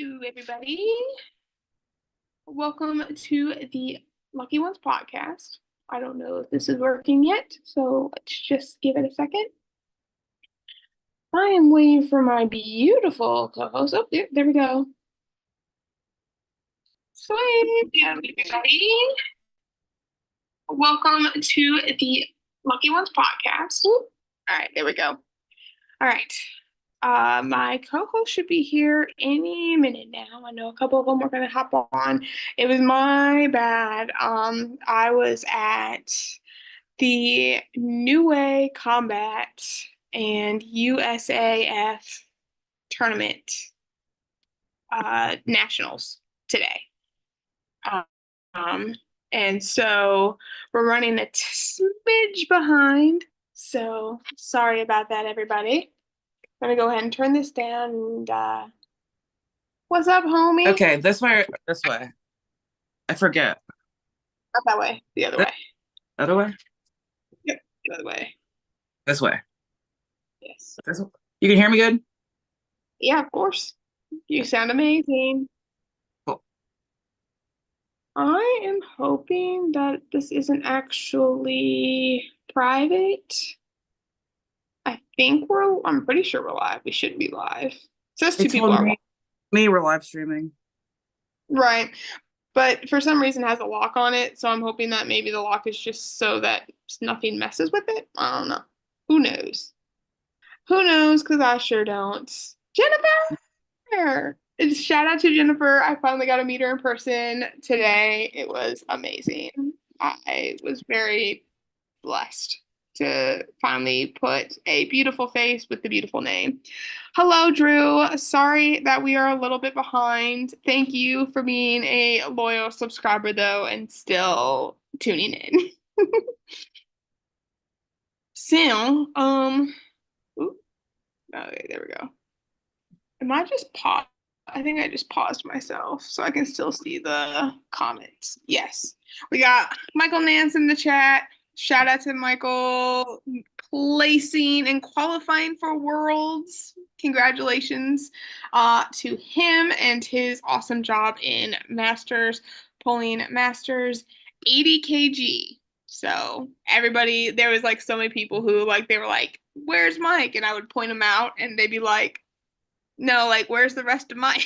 Hello, everybody. Welcome to the Lucky Ones podcast. I don't know if this is working yet, so let's just give it a second. I am waiting for my beautiful co-host. Oh, there we go. Sweet. Hello, everybody. Welcome to the Lucky Ones podcast. All right, there we go. All right. My co-host should be here any minute now. I know a couple of them are gonna hop on. It was my bad. I was at the New Way Combat and USAF tournament nationals today. Um, and so we're running a smidge behind. So sorry about that, everybody. I'm gonna go ahead and turn this down and what's up, homie? Okay, this way. This way. I forget. Not that way. The other This way. other way. Yep, the other way. This way. Yes. This. You can hear me good. Yeah, of course. You sound amazing. Cool. I am hoping that this isn't actually private. I'm pretty sure we're live. We should be live. It says They two people told are me we're live streaming. right. But for some reason it has a lock on it, so I'm hoping that maybe the lock is just so that nothing messes with it. I don't know. Who knows? Who knows? Because I sure don't. Jennifer! Shout out to Jennifer. I finally got to meet her in person today. It was amazing. I was very blessed to finally put a beautiful face with the beautiful name. Hello, Drew. Sorry that we are a little bit behind. Thank you for being a loyal subscriber, though, and still tuning in. So, ooh, okay, there we go. Am I just paused? I think I just paused myself so I can still see the comments. Yes. We got Michael Nance in the chat. Shout out to Michael placing and qualifying for Worlds. Congratulations to him and his awesome job in Masters, pulling Masters 80 kg. So everybody, there was like so many people who like they were like, "Where's Mike?" And I would point him out, and they'd be like, no, like, where's the rest of Mike?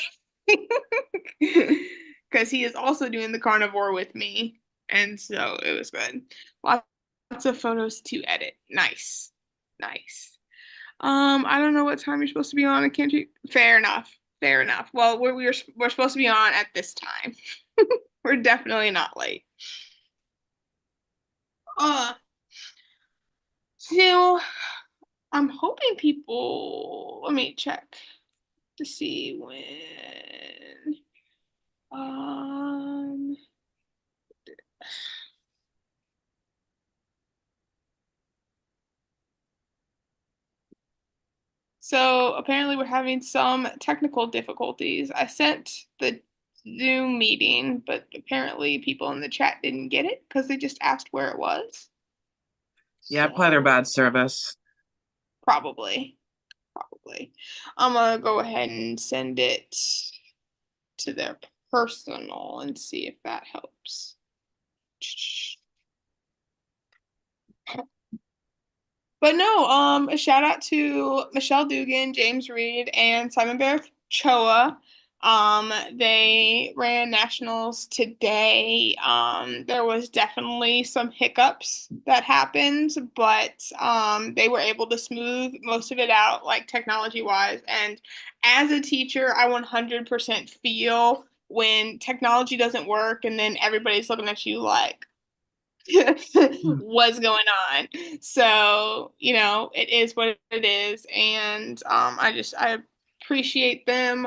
Because he is also doing the carnivore with me. And so it was good. Lots of photos to edit. Nice. Nice. I don't know what time you're supposed to be on. I can't you? Fair enough. Fair enough. Well, we're supposed to be on at this time. We're definitely not late. Uh, so I'm hoping people, let me check to see when. Um, so apparently we're having some technical difficulties. I sent the Zoom meeting, but apparently people in the chat didn't get it because they just asked where it was. Yeah, probably their So bad service. probably, probably. I'm gonna go ahead and send it to their personal and see if that helps. But no, a shout out to Michelle Dugan, James Reed, and Simon Barrett Choa. They ran nationals today. There was definitely some hiccups that happened, but they were able to smooth most of it out, like technology wise. And as a teacher, I 100% feel when technology doesn't work and then everybody's looking at you like, Hmm. what's going on. So, it is what it is. And I appreciate them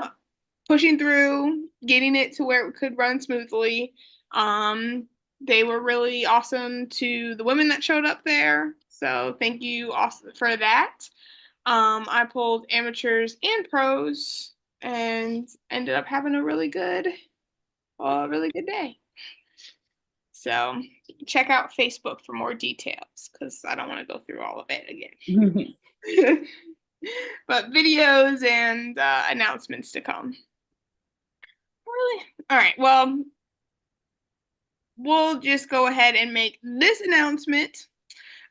pushing through, getting it to where it could run smoothly. Um, they were really awesome to the women that showed up there. So thank you also for that. I pulled amateurs and pros and ended up having a really good day. So check out Facebook for more details because I don't want to go through all of it again. But videos and announcements to come. really? All right. Well, we'll just go ahead and make this announcement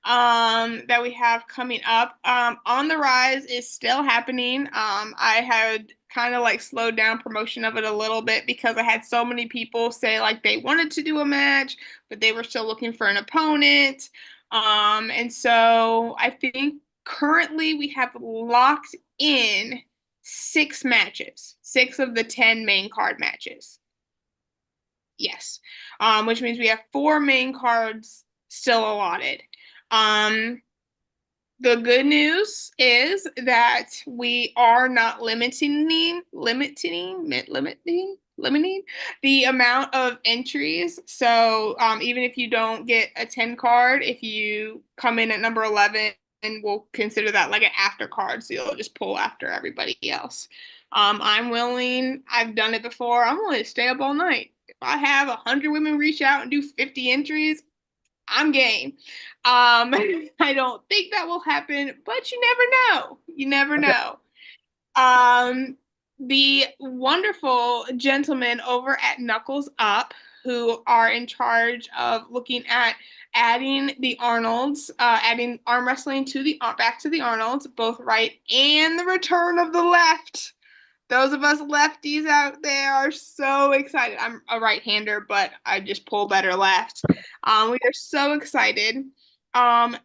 that we have coming up. On the Rise is still happening. I had kind of like slowed down promotion of it a little bit because I had so many people say like they wanted to do a match, but they were still looking for an opponent. And so I think currently we have locked in 6 matches, 6 of the 10 main card matches. Yes. Which means we have 4 main cards still allotted. Um, the good news is that we are not limiting the amount of entries. So even if you don't get a 10 card, if you come in at number 11, and we'll consider that like an after card, so you'll just pull after everybody else. I'm willing, I've done it before, I'm willing to stay up all night. If I have 100 women reach out and do 50 entries, I'm game. I don't think that will happen, but you never know. You never know. The wonderful gentlemen over at Knuckles Up, who are in charge of looking at adding the Arnolds, adding arm wrestling to the back to the Arnolds, both right and the return of the left. Those of us lefties out there are so excited. I'm a right-hander, but I just pull better left. We are so excited.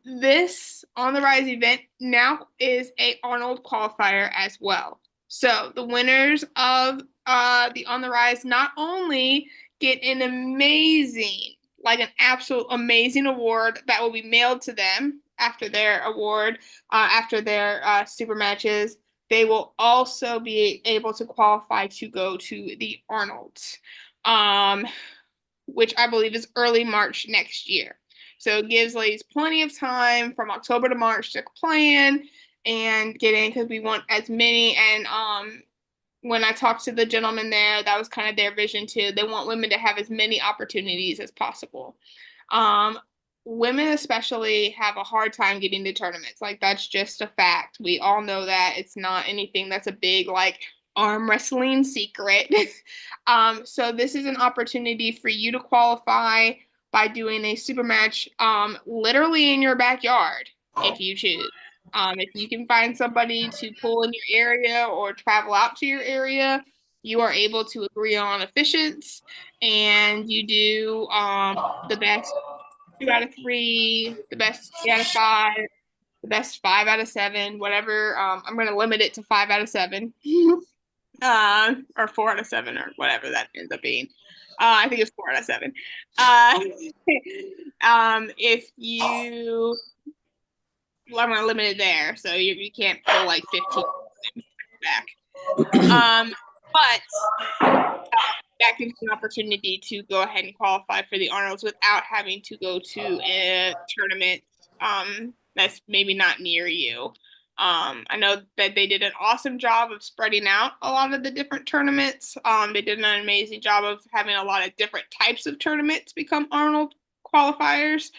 This On the Rise event now is a Arnold qualifier as well. So the winners of the On the Rise not only get an amazing, like an absolute amazing award that will be mailed to them after their award, after their super matches, they will also be able to qualify to go to the Arnold's, which I believe is early March next year. So it gives ladies plenty of time from October to March to plan and get in, because we want as many. And when I talked to the gentleman there, that was kind of their vision too. They want women to have as many opportunities as possible. Women especially have a hard time getting to tournaments. Like, that's just a fact. We all know that. It's not anything that's a big like arm wrestling secret. So this is an opportunity for you to qualify by doing a super match literally in your backyard if you choose. If you can find somebody to pull in your area or travel out to your area, you are able to agree on efficiency, and you do the best 2 out of 3, the best 3 out of 5, the best 5 out of 7, whatever. I'm going to limit it to 5 out of 7, or 4 out of 7, or whatever that ends up being. I think it's 4 out of 7. If you, well, I'm going to limit it there, so you can't pull like 15 back. But that gives you an opportunity to go ahead and qualify for the Arnolds without having to go to a tournament that's maybe not near you. I know that they did an awesome job of spreading out a lot of the different tournaments. They did an amazing job of having a lot of different types of tournaments become Arnold qualifiers.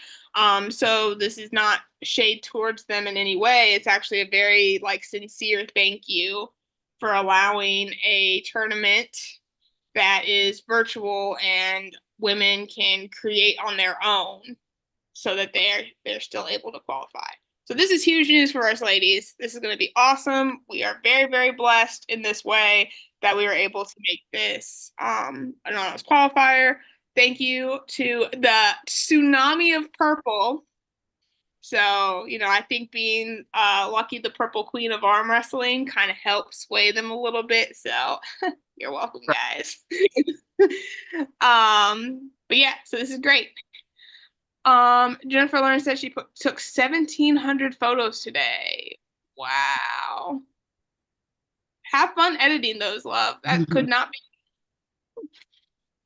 So this is not shade towards them in any way. It's actually a very like sincere thank you for allowing a tournament that is virtual and women can create on their own so that they're still able to qualify. So this is huge news for us ladies. This is going to be awesome. We are very, very blessed in this way that we were able to make this anonymous qualifier. Thank you to the Tsunami of Purple. So, I think being Lucky the Purple Queen of Arm Wrestling kind of helps sway them a little bit. So you're welcome, guys. But yeah, so this is great. Jennifer Lawrence said she took 1,700 photos today. Wow. Have fun editing those, love. That could not be.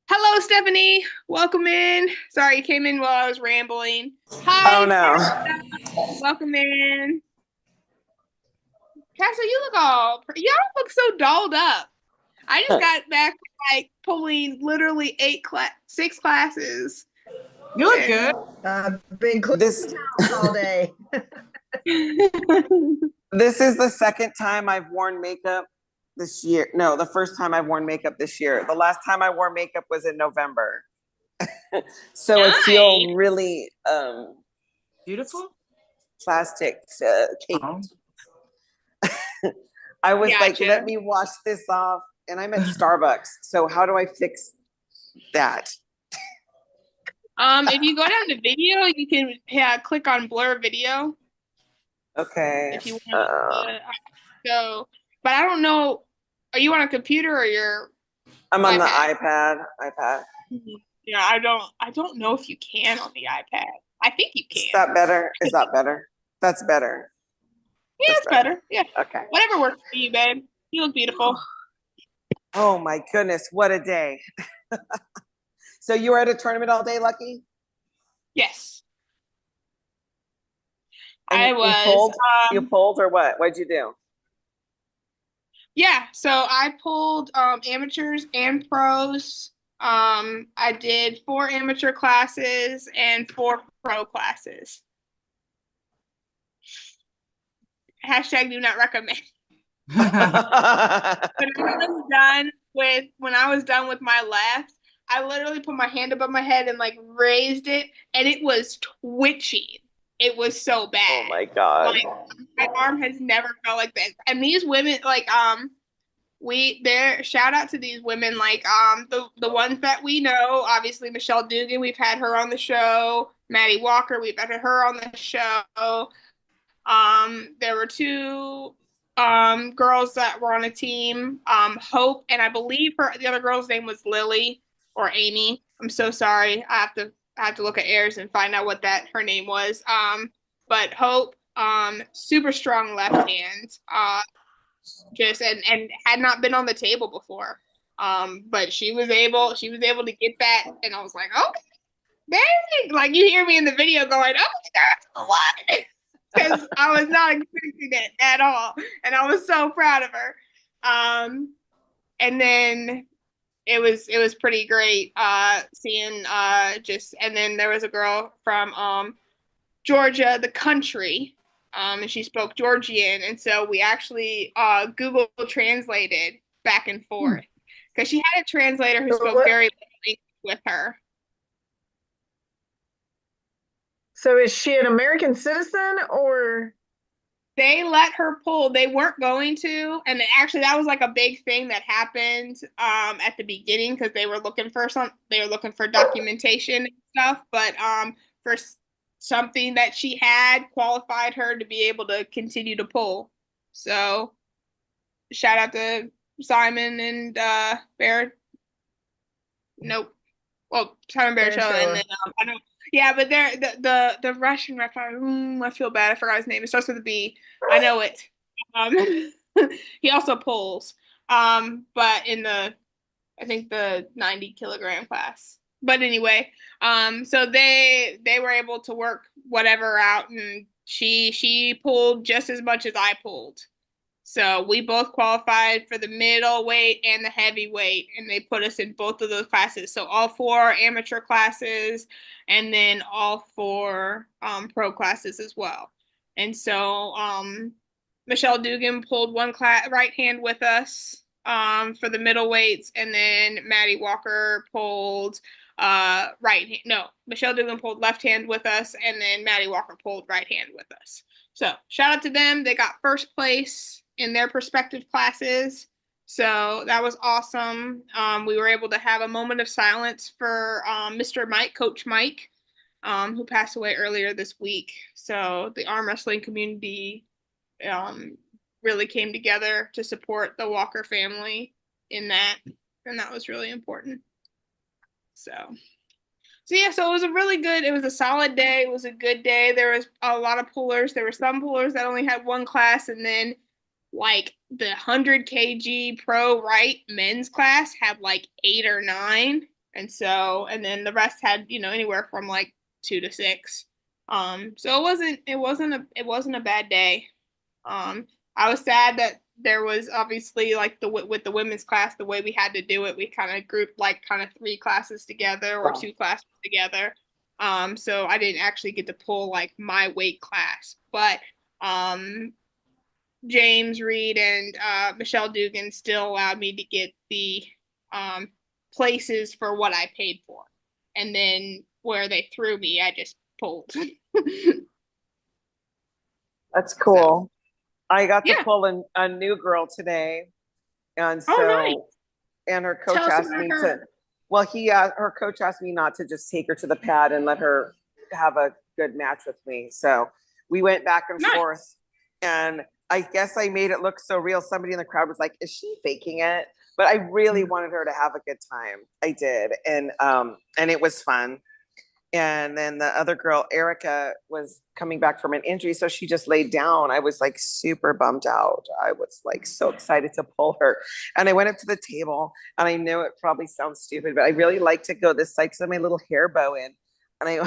Hello, Stephanie. Welcome in. Sorry, you came in while I was rambling. Hi. Oh, no. Welcome in. Cassie, you look y'all look so dolled up. I just got back like pulling literally 6 classes. You look good. Been cleaning all day. This is the second time I've worn makeup this year. No, the first time I've worn makeup this year. The last time I wore makeup was in November. So I feel Nice. really Beautiful. plastic cake. Oh. I was like, Gotcha. let me wash this off. And I'm at Starbucks. So how do I fix that? If you go down to video, you can click on blur video Okay. if you want to go. But I don't know. Are you on a computer or your I'm on the iPad? iPad. Yeah, I don't know if you can on the iPad. I think you Is can. that better? Is that better? That's better. Yeah, That's it's better. Yeah. Okay. Whatever works for you, babe. You look beautiful. Oh my goodness, what a day. So you were at a tournament all day, Lucky? Yes. And I you was. pulled? You pulled or what? What'd you do? Yeah, so I pulled amateurs and pros. I did 4 amateur classes and 4 pro classes. Hashtag do not recommend. When I was done with my left, I literally put my hand above my head and like raised it, and it was twitching. It was so bad. Oh my God. Like my arm has never felt like that. And these women, like shout out to these women, like the ones that we know, obviously Michelle Dugan, we've had her on the show. Maddie Walker, we've had her on the show. There were 2 girls that were on a team, Hope, and I believe the other girl's name was Lily or Amy. I'm so sorry. I have to look at Airs and find out what that her name was. But Hope, super strong left hand. Just and had not been on the table before. But she was able to get that, and I was like, oh, dang! Like you hear me in the video going, oh, that's a lot. Because I was not expecting it at all, and I was so proud of her. And then it was pretty great seeing and then there was a girl from Georgia, the country, and she spoke Georgian, and so we actually Google translated back and forth because she had a translator who spoke very little with her. So is she an American citizen or? They let her pull. They weren't going to, and actually that was like a big thing that happened at the beginning because they were looking for documentation and stuff, but for something that she had qualified her to be able to continue to pull. So shout out to Simon and Barrett. Nope. Well, Simon Barachoa, and then I don't. Yeah, but they're the Russian ref. I feel bad. I forgot his name. It starts with a B. I know it. He also pulls. But in I think the 90-kilogram class. But anyway, so they were able to work whatever out, and she pulled just as much as I pulled. So we both qualified for the middleweight and the heavyweight, and they put us in both of those classes. So all 4 amateur classes, and then all 4 pro classes as well. And so Michelle Dugan pulled one right hand with us for the middleweights, and then Maddie Walker pulled right hand. No, Michelle Dugan pulled left hand with us, and then Maddie Walker pulled right hand with us. So shout out to them. They got first place in their respective classes. So that was awesome. We were able to have a moment of silence for Mr. Mike, Coach Mike, who passed away earlier this week. So the arm wrestling community really came together to support the Walker family in that, and that was really important. So yeah, so it was a solid day. It was a good day. There was a lot of pullers. There were some pullers that only had one class, and then like the 100 kg pro right men's class had like 8 or 9, and then the rest had anywhere from like 2 to 6. So it wasn't a bad day. I was sad that there was obviously like with the women's class, the way we had to do it, we kind of grouped like kind of 3 classes together or 2 classes together. So I didn't actually get to pull like my weight class, but James Reed and Michelle Dugan still allowed me to get the places for what I paid for. And then where they threw me, I just pulled. That's cool. I got to Yeah. pull a new girl today. And Oh, so, nice. and her coach Tell us asked about me her. to, well, her coach asked me not to just take her to the pad and let her have a good match with me. So we went back and Nice. forth, and I guess I made it look so real. Somebody in the crowd was like, is she faking it? But I really wanted her to have a good time. I did. And it was fun. And then the other girl, Erica, was coming back from an injury, so she just laid down. I was like super bummed out. I was like so excited to pull her. And I went up to the table, and I know it probably sounds stupid, but I really like to go this side because I have my little hair bow in. And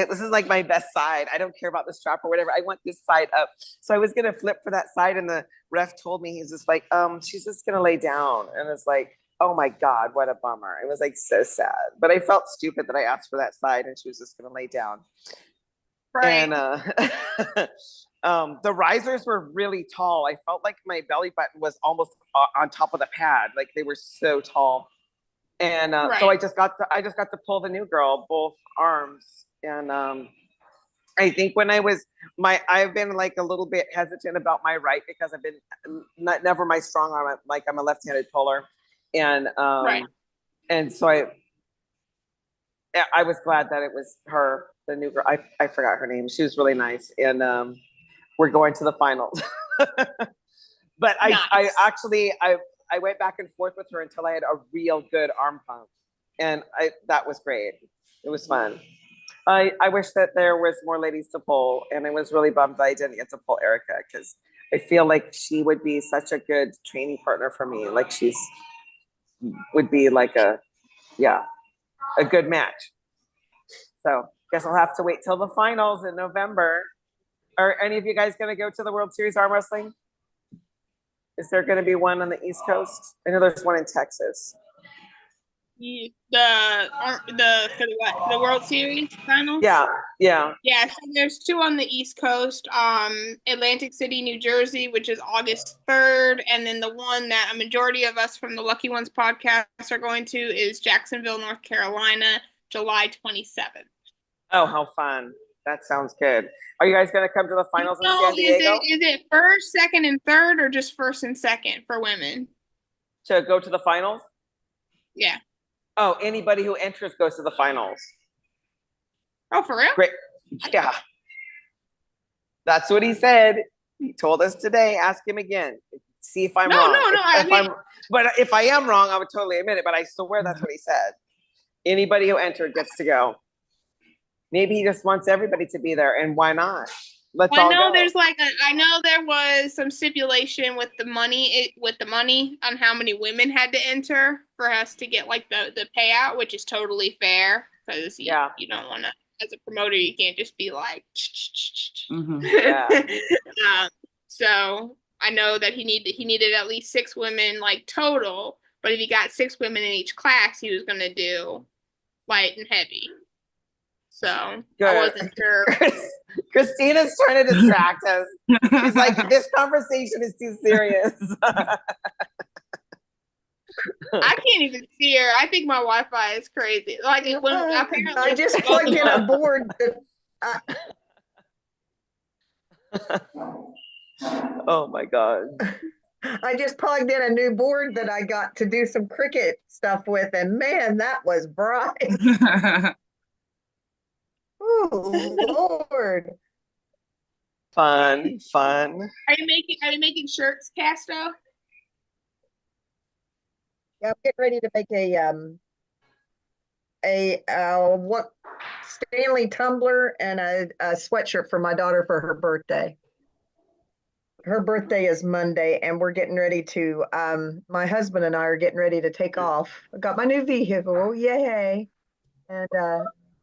this is like my best side. I don't care about the strap or whatever. I want this side up. So I was gonna flip for that side, and the ref told me, he's just like, she's just gonna lay down. And it's like, oh my God, what a bummer. It was like so sad. But I felt stupid that I asked for that side and she was just gonna lay down. Right. And the risers were really tall. I felt like my belly button was almost on top of the pad. Like they were so tall. And so I just got to pull the new girl, both arms. And I think when I've been like a little bit hesitant about my right because I've been never my strong arm. Like I'm a left-handed puller. And and so I was glad that it was her, the new girl. I forgot her name. She was really nice. And we're going to the finals. But Nice. I actually went back and forth with her until I had a real good arm pump. And that was great. It was fun. I wish that there was more ladies to pull, and I was really bummed that I didn't get to pull Erica because I feel like she would be such a good training partner for me. Like would be like a good match. So guess I'll have to wait till the finals in November. Are any of you guys going to go to the World Series arm wrestling? Is there going to be one on the East Coast? I know there's one in Texas. The World Series final? Yeah. So there's two on the East Coast, Atlantic City, New Jersey, which is August 3rd, and then the one that a majority of us from the Lucky Ones podcast are going to is Jacksonville, North Carolina, July 27th. Oh, how fun. That sounds good. Are you guys going to come to the finals in San Diego? Is it first, second, and third, or just first and second for women? To go to the finals? Yeah. Oh, anybody who enters goes to the finals. Oh, for real? Great. Yeah. That's what he said. He told us today. Ask him again. See if I'm wrong. But if I am wrong, I would totally admit it. But I swear that's what he said. Anybody who entered gets to go. Maybe he just wants everybody to be there, and why not? Let's all go. I know there was some stipulation with the money on how many women had to enter for us to get like the payout, which is totally fair because you don't want to, as a promoter, you can't just be like. So I know that he needed at least 6 women like total, but if he got 6 women in each class, he was gonna do light and heavy. So good. I wasn't sure. Christina's trying to distract us. She's like, this conversation is too serious. I can't even see her. I think my Wi-Fi is crazy. Like when apparently I just plugged in a board. Oh my God. I just plugged in a new board that I got to do some cricket stuff with, and man, that was bright. Oh Lord. Fun. Are you making shirts, Casto? Yeah, I'm getting ready to make what Stanley tumbler and a sweatshirt for my daughter for her birthday. Her birthday is Monday, and we're getting ready to my husband and I are getting ready to take off. I got my new vehicle, yay. And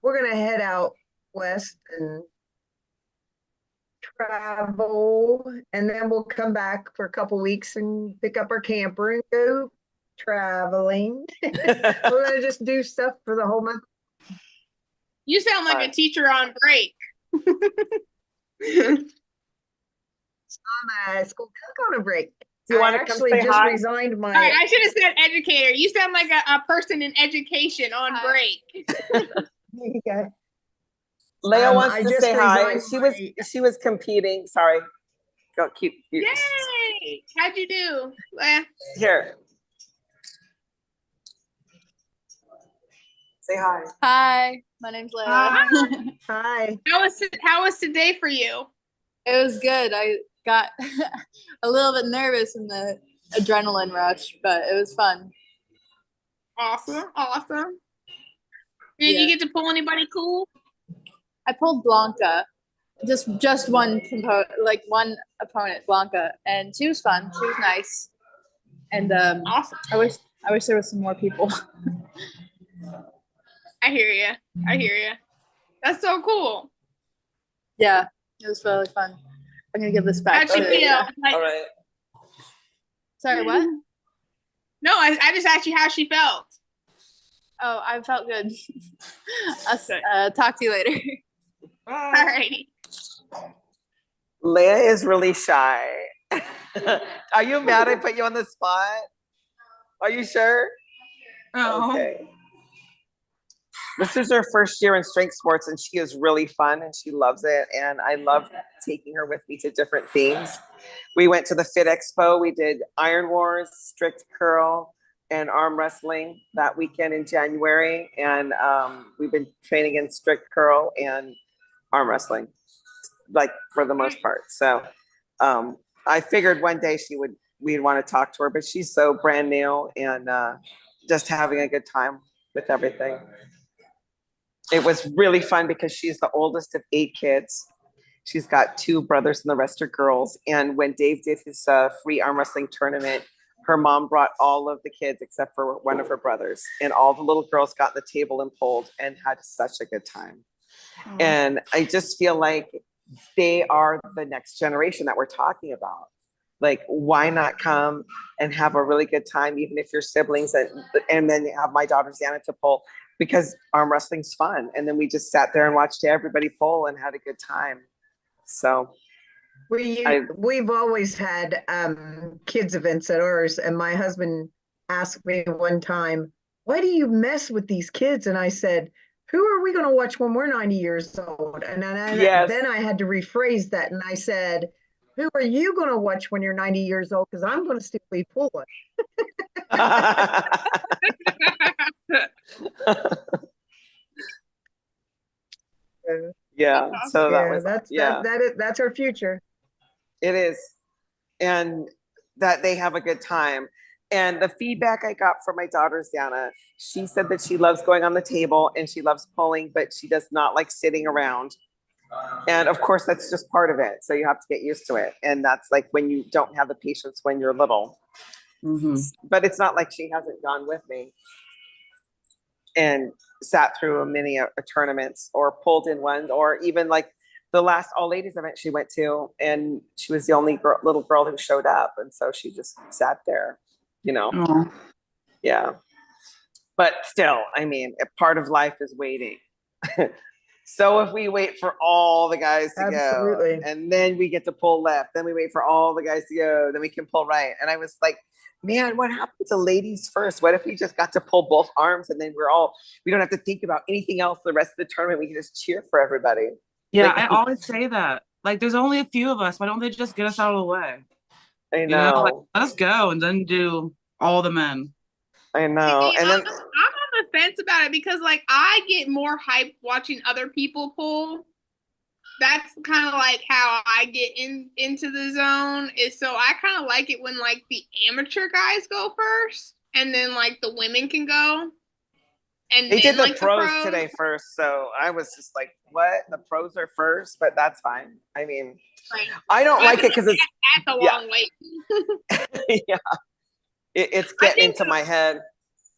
we're gonna head out west and travel, and then we'll come back for a couple weeks and pick up our camper and go traveling. We're gonna just do stuff for the whole month. You sound like a teacher on break. on a school cook break. Do you I want to come actually say just hi? resigned my. All right, I should have said educator. You sound like a person in education on break. There you go. Leah wants I to just say hi. resigned She was competing. Sorry. Go keep Yay! How'd you do? here. Say hi. Hi, my name's Leia. Hi. How was today for you? It was good. I got a little bit nervous in the adrenaline rush, but it was fun. Awesome. Did you get to pull anybody cool? I pulled Blanca, just one one opponent, Blanca, and she was fun. She was nice, and Awesome. I wish there was some more people. I hear you. That's so cool. Yeah, it was really fun. I'm gonna give this back. How'd you feel? Like, All right. Sorry, what? no, I just asked you how she felt. Oh, I felt good. I'll talk to you later. All righty. Leah is really shy. Are you mad I put you on the spot? Are you sure? Oh. Okay. This is her first year in strength sports and she is really fun and she loves it. And I love taking her with me to different themes. We went to the Fit Expo. We did Iron Wars, strict curl, and arm wrestling that weekend in January. And we've been training in strict curl and arm wrestling, like for the most part. So I figured one day we'd want to talk to her, but she's so brand new and just having a good time with everything. It was really fun because she's the oldest of 8 kids. She's got 2 brothers and the rest are girls. And when Dave did his free arm wrestling tournament, her mom brought all of the kids except for one of her brothers. And all the little girls got on the table and pulled and had such a good time. And I just feel like they are the next generation that we're talking about. Like, why not come and have a really good time, even if you're siblings, and then you have my daughter Xana to pull, because arm wrestling's fun. And then we just sat there and watched everybody pull and had a good time. So we've always had kids events at ours, and my husband asked me one time, why do you mess with these kids? And I said, who are we going to watch when we're 90 years old? And then I had to rephrase that, and I said, who are you going to watch when you're 90 years old? Because I'm going to still be pulling. Yeah, so that's our future. It is. And that they have a good time. And the feedback I got from my daughter Xana, she said that she loves going on the table and she loves pulling, but she does not like sitting around. And of course, that's just part of it. So you have to get used to it. And that's like when you don't have the patience when you're little. Mm-hmm. But it's not like she hasn't gone with me and sat through many tournaments or pulled in one, or even like the last all ladies event she went to, and she was the only little girl who showed up. And so she just sat there, you know. Oh. Yeah. But still, I mean, a part of life is waiting. So if we wait for all the guys to Absolutely. go, and then we get to pull left, then we wait for all the guys to go, then we can pull right. And I was like, man, what happened to ladies first? What if we just got to pull both arms and then we don't have to think about anything else the rest of the tournament? We can just cheer for everybody. Yeah, Like, I always say that. Like, there's only a few of us. Why don't they just get us out of the way? I You know. know, like, let us go and then do all the men. I know. And then I'm on the fence about it because like I get more hype watching other people pull. That's kind of like how I get into the zone. Is so I kind of like it when like the amateur guys go first, and then like the women can go. And they did the like pros today first, so I was just like, "What? The pros are first?" But that's fine. I mean, Right. I don't like it because it's that's a long wait. yeah, it's getting into my head.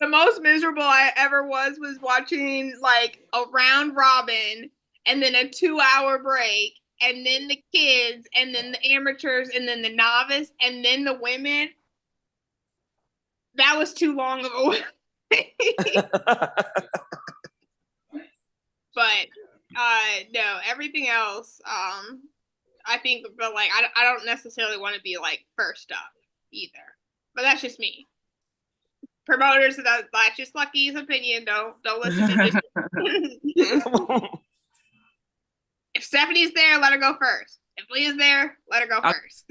The most miserable I ever was watching like a round robin and then a 2-hour break and then the kids and then the amateurs and then the novice and then the women. That was too long of a wait. But no, everything else I think, but like I don't necessarily want to be like first up either. But that's just me. Promoters, that's just Lucky's opinion. Don't listen to this. If Stephanie's there, let her go first. If Leah's there, let her go first.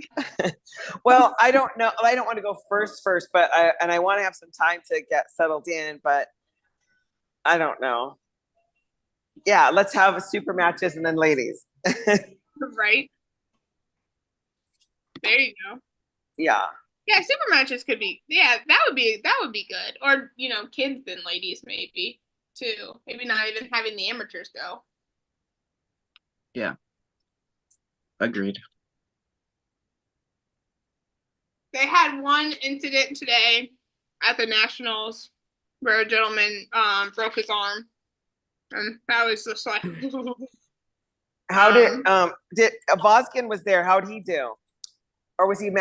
Well, I don't know. I don't want to go first, but I want to have some time to get settled in, but I don't know. Yeah, let's have super matches and then ladies. Right. There you go. Yeah. Yeah, super matches could be. Yeah, that would be good. Or kids and ladies maybe too. Maybe not even having the amateurs go. Yeah. Agreed. They had one incident today at the Nationals where a gentleman broke his arm, and that was just like. How did Voskin was there? How'd he do? Or was he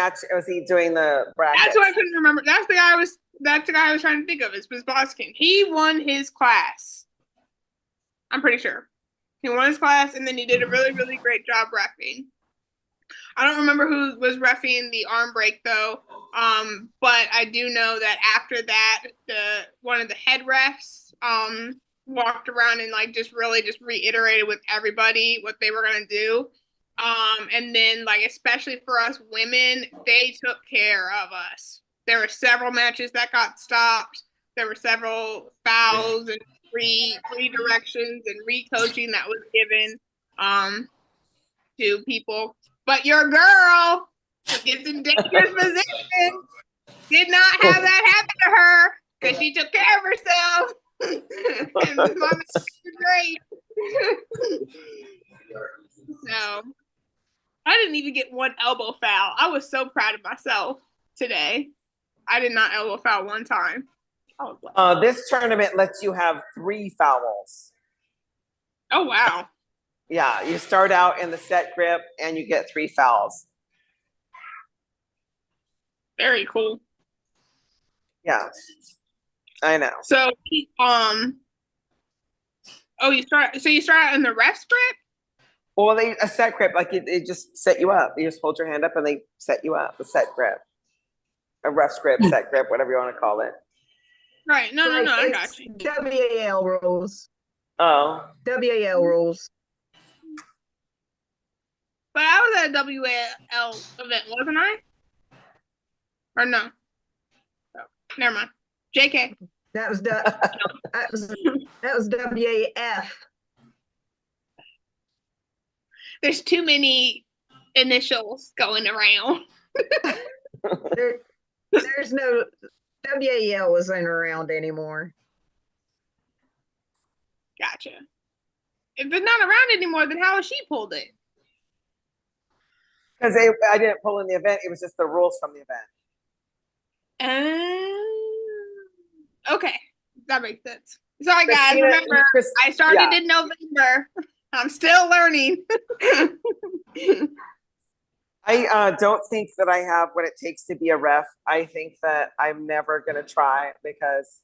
doing the brackets? That's what I couldn't remember. That's the guy I was trying to think of. Was Boskin. He won his class. I'm pretty sure. He won his class, and then he did a really, really great job reffing. I don't remember who was reffing the arm break though. But I do know that after that, one of the head refs walked around and like just reiterated with everybody what they were gonna do. And then like especially for us women, they took care of us. There were several matches that got stopped. There were several fouls and redirections and recoaching that was given to people. But your girl who gets in dangerous position did not have that happen to her because she took care of herself. And Mama was great. So I didn't even get one elbow foul. I was so proud of myself today. I did not elbow foul one time. This tournament lets you have 3 fouls. Oh wow. Yeah, you start out in the set grip and you get 3 fouls. Very cool. Yeah, I know. So, you start out in the ref grip? Well, a set grip, like it just set you up. You just hold your hand up and they set you up. A set grip, a ref grip, set grip, whatever you want to call it. Right. No, I got you. WAL rules. Oh. WAL rules. But I was at a WAL event, wasn't I? Or no? Oh, never mind. JK. That was WAF. There's too many initials going around. There's no WAL wasn't around anymore. Gotcha. If it's not around anymore, then how has she pulled it? Because I didn't pull in the event. It was just the rules from the event. Okay. That makes sense. Sorry, guys. Christina, Remember, I started in November. I'm still learning. I don't think that I have what it takes to be a ref. I think that I'm never going to try because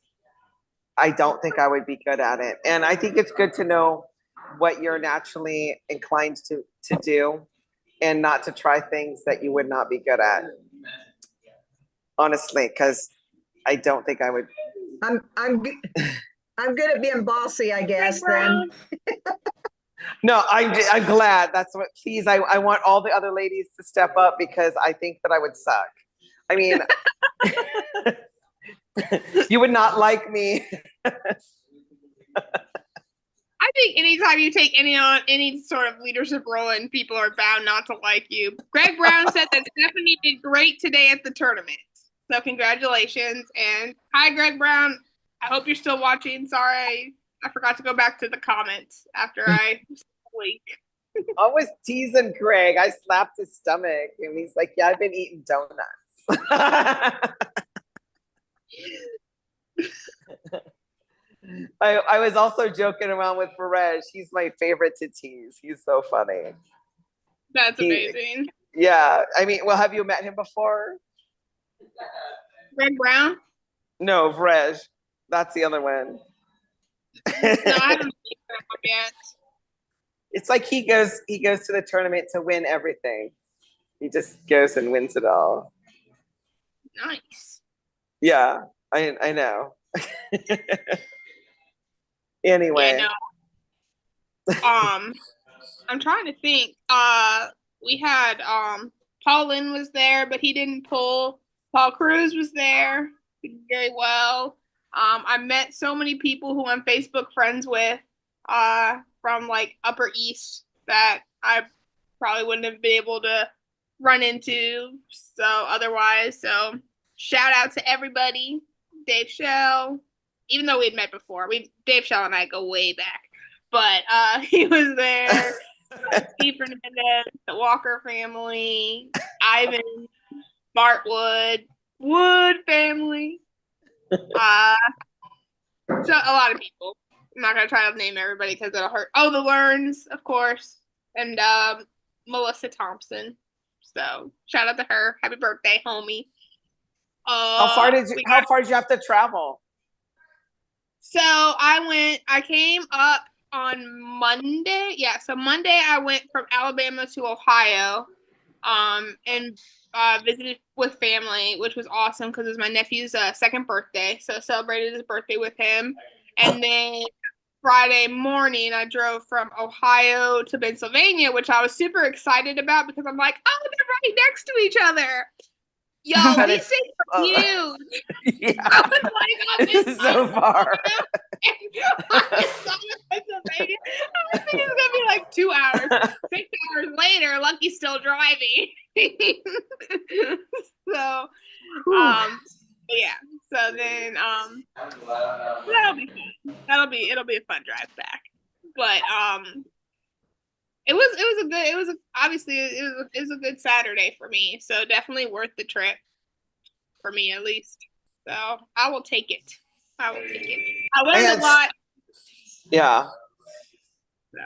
I don't think I would be good at it. And I think it's good to know what you're naturally inclined to do and not to try things that you would not be good at. Honestly, because I don't think I would. I'm good at being bossy, I guess, then. No, I'm glad. That's what, please, I want all the other ladies to step up because I think that I would suck. I mean, you would not like me. I think anytime you take any sort of leadership role and people are bound not to like you. Greg Brown said that Stephanie did great today at the tournament. So congratulations. And hi, Greg Brown. I hope you're still watching. Sorry, I forgot to go back to the comments after I leak. Always teasing Greg. I slapped his stomach and he's like, yeah, I've been eating donuts. I was also joking around with Perez. He's my favorite to tease. He's so funny. That's amazing. Yeah. I mean, well, have you met him before? Greg Brown? No, Vrej. That's the other one. No, I haven't seen him yet. It's like he goes to the tournament to win everything. He just goes and wins it all. Nice. Yeah, I know. Anyway. Yeah, no. I'm trying to think. We had Paul Lynn was there, but he didn't pull. Paul Cruz was there, did very well. I met so many people who I'm Facebook friends with, from like Upper East that I probably wouldn't have been able to run into so otherwise. So shout out to everybody. Dave Shell, even though we'd met before, Dave Shell and I go way back, but he was there. Steve Fernandez, the Walker family, Ivan, Bartwood, Wood family. So a lot of people. I'm not gonna try to name everybody because it'll hurt. Oh, the Learns, of course, and Melissa Thompson. So shout out to her. Happy birthday, homie. How far did you have to travel? So I came up on Monday. Yeah, so Monday I went from Alabama to Ohio, and visited with family, which was awesome because it was my nephew's second birthday. So I celebrated his birthday with him. And then Friday morning, I drove from Ohio to Pennsylvania, which I was super excited about because I'm like, oh, they're right next to each other. Yo, these things are huge. Yeah. I was like, This is so far. Pennsylvania. I was thinking it was gonna be like 2 hours. 6 hours later, Lucky's still driving. So, yeah. So then, that'll be fun. It'll be a fun drive back. But obviously it was a good Saturday for me. So definitely worth the trip for me at least. So I will take it. I learned a lot. Yeah. So.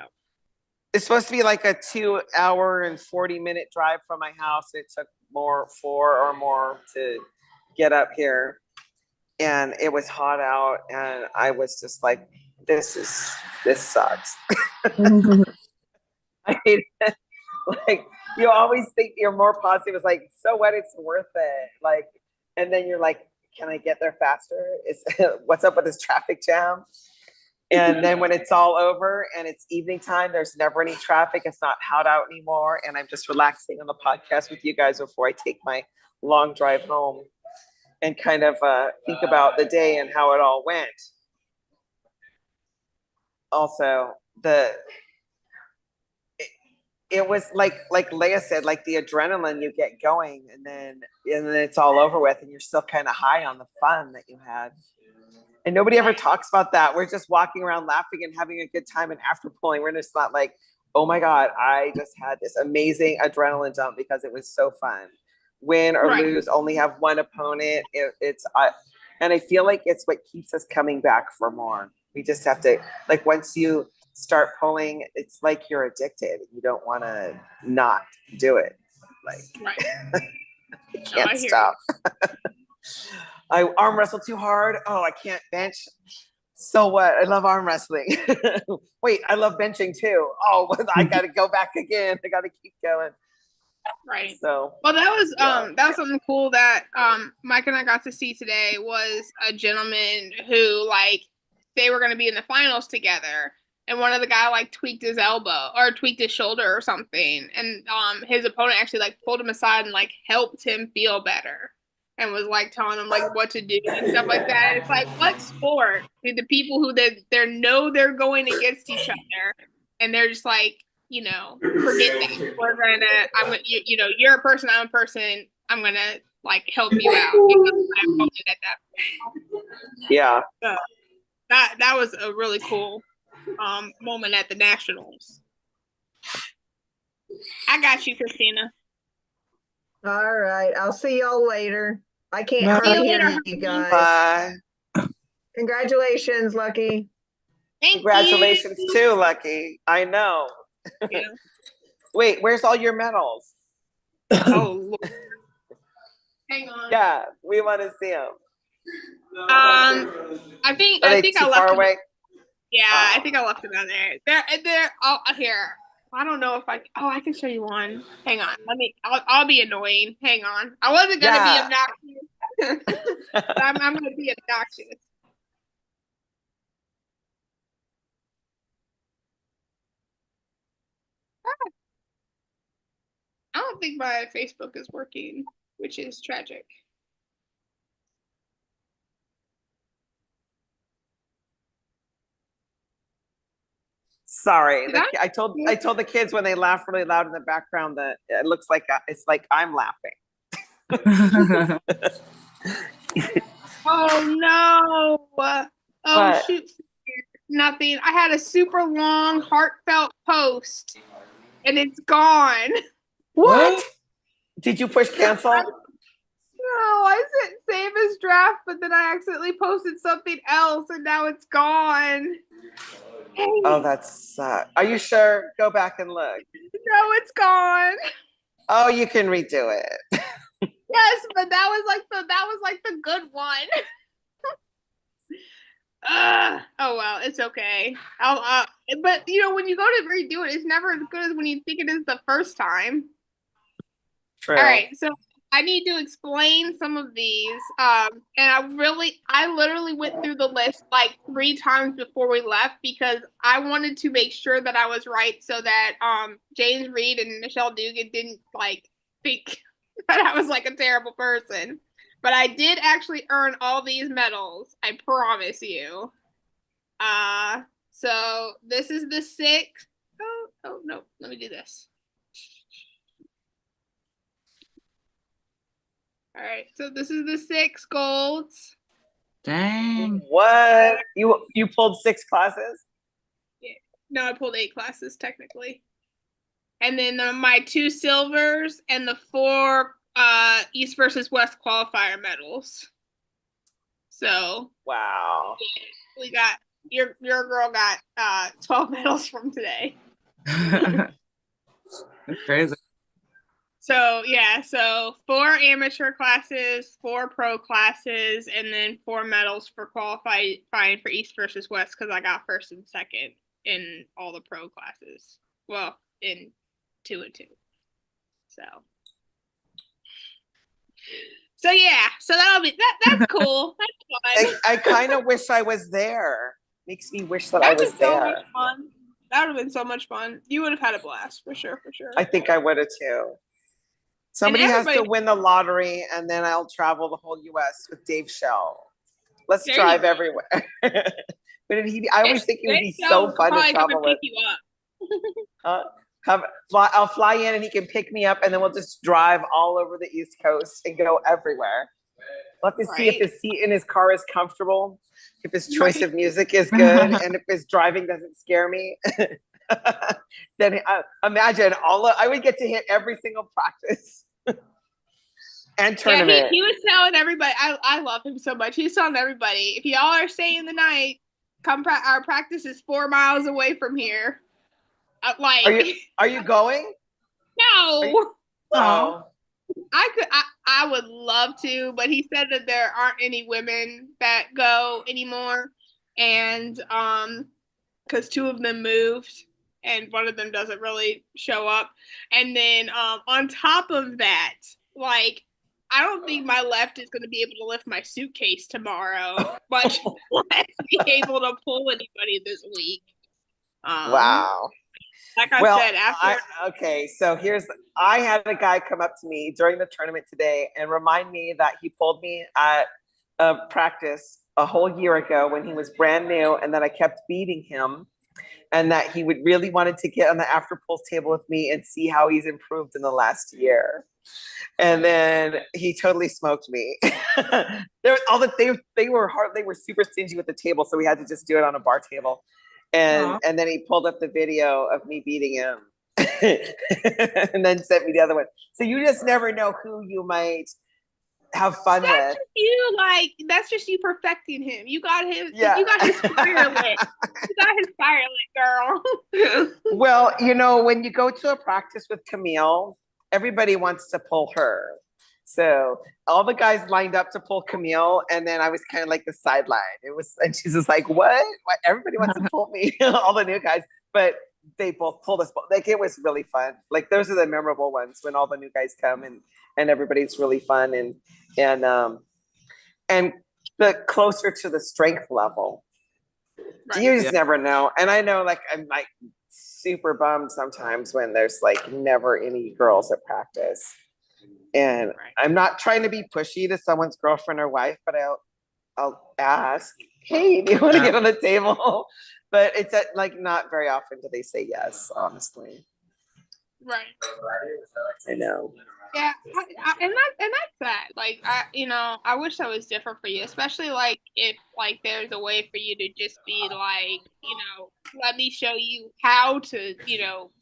It's supposed to be like a 2 hour and 40-minute drive from my house. It took 4 or more to get up here. And it was hot out and I was just like, this sucks. I hate it. Like, you always think you're more positive. It's like, so what? It's worth it. Like, and then you're like, can I get there faster? What's up with this traffic jam? And then when it's all over and it's evening time, there's never any traffic. It's not hot out anymore. And I'm just relaxing on the podcast with you guys before I take my long drive home and kind of think about the day and how it all went. Also, it was like Leah said, like the adrenaline you get going and then it's all over with and you're still kind of high on the fun that you had. And nobody ever talks about that. We're just walking around laughing and having a good time. And after pulling, we're just not like, oh my God, I just had this amazing adrenaline dump because it was so fun. Win or lose, only have one opponent. And I feel like it's what keeps us coming back for more. We just have to, like, once you start pulling, it's like you're addicted. You don't want to not do it. Like, you can't stop. I arm wrestle too hard. Oh, I can't bench. So what? I love arm wrestling. Wait, I love benching too. Oh, I got to go back again. I got to keep going. Right. So, well, that was something cool that Mike and I got to see today was a gentleman who, like, they were going to be in the finals together. And one of the guys like tweaked his elbow or tweaked his shoulder or something. And his opponent actually like pulled him aside and like helped him feel better and was like telling him like what to do and stuff like that. And it's like, what sport do the people who they know they're going against each other and they're just like, you know, forget that. You're a person, I'm a person. I'm gonna like help you out. Yeah. So that was a really cool moment at the Nationals. I got you, Christina. All right. I'll see y'all later. I can't hardly hear you guys. Bye. Congratulations, Lucky. Congratulations too, Lucky. I know. Yeah. Wait, where's all your medals? Oh, Lord. Hang on. Yeah, we want to see them. I think Are I they think too I far left. away? Yeah, I Oh. think I left them out there. They're oh here. I don't know if I can show you one. Hang on. I'll be annoying. Hang on. I wasn't gonna Yeah. be obnoxious. But I'm gonna be obnoxious. I don't think my Facebook is working, which is tragic. Sorry, Did I? I told the kids when they laugh really loud in the background that it looks like it's like I'm laughing. Oh no. Oh What? shoot. Nothing. I had a super long, heartfelt post and it's gone. What? Did you push cancel? No, I said save as draft, but then I accidentally posted something else and now it's gone. Dang Oh, it. that's are you sure? Go back and look. No, it's gone. Oh, you can redo it. Yes, but that was like the good one. Oh well, it's okay. But you know when you go to redo it, it's never as good as when you think it is the first time. True. All right, so I need to explain some of these. And I literally went through the list like 3 times before we left because I wanted to make sure that I was right so that James Reed and Michelle Dugan didn't like think that I was like a terrible person. But I did actually earn all these medals, I promise you. So this is the 6th. Oh no, let me do this. All right, so this is the 6 golds. Dang. What? You pulled 6 classes? No, I pulled 8 classes technically. And then my 2 silvers and the 4 East versus West qualifier medals. So Wow. we got your girl got 12 medals from today. That's crazy. So yeah, so 4 amateur classes, 4 pro classes, and then 4 medals for qualifying for East versus West because I got 1st and 2nd in all the pro classes. Well, in 2 and 2. So yeah, so that'll be that's cool. That's fun. I kind of wish I was there. Makes me wish that I That was was so there. much fun. That would have been so much fun. You would have had a blast for sure. I think I would have too. Somebody has to everybody- win the lottery, and then I'll travel the whole U.S. with Dave Shell. Let's There you drive go. everywhere. I always think it would be Dave so Shell fun to probably come travel and with. pick you up. I'll fly in, and he can pick me up, and then we'll just drive all over the East Coast and go everywhere. We'll have to see if Right. his seat in his car is comfortable, if his choice Right. of music is good, and if his driving doesn't scare me. Then imagine I would get to hit every single practice and tournament. Yeah, he was telling everybody. I love him so much. He's telling everybody, if y'all are staying the night, our practice is 4 miles away from here. Are you going? No. Oh, I would love to, but he said that there aren't any women that go anymore, and because 2 of them moved, and one of them doesn't really show up, and then on top of that, like I don't think my left is going to be able to lift my suitcase tomorrow, much less be able to pull anybody this week. wow. Like I said, okay, so I had a guy come up to me during the tournament today and remind me that he pulled me at a practice a whole year ago when he was brand new, and that I kept beating him, and that he would really wanted to get on the after pulls table with me and see how he's improved in the last year. And then he totally smoked me. There was they were super stingy with the table, so we had to just do it on a bar table. And then he pulled up the video of me beating him and then sent me the other one. So you just never know who you might have fun with. That's just you perfecting him. You got him. Yeah. You got his fire lit. You got his fire lit, girl. Well, when you go to a practice with Camille, everybody wants to pull her. So all the guys lined up to pull Camille, and then I was kind of like the sideline. And she's just like, what? Everybody wants to pull me, all the new guys. But they both pulled us. Like, it was really fun. Like, those are the memorable ones when all the new guys come and everybody's really fun. And the closer to the strength level. Right. You just never know. And I know, like, I'm like super bummed sometimes when there's like never any girls at practice. And Right. I'm not trying to be pushy to someone's girlfriend or wife, but I'll ask, hey, do you want to get on the table? But it's like not very often do they say yes, honestly. Right. I know. Yeah, and that's that. Like, I wish that was different for you, especially like if like there's a way for you to just be like, let me show you how to,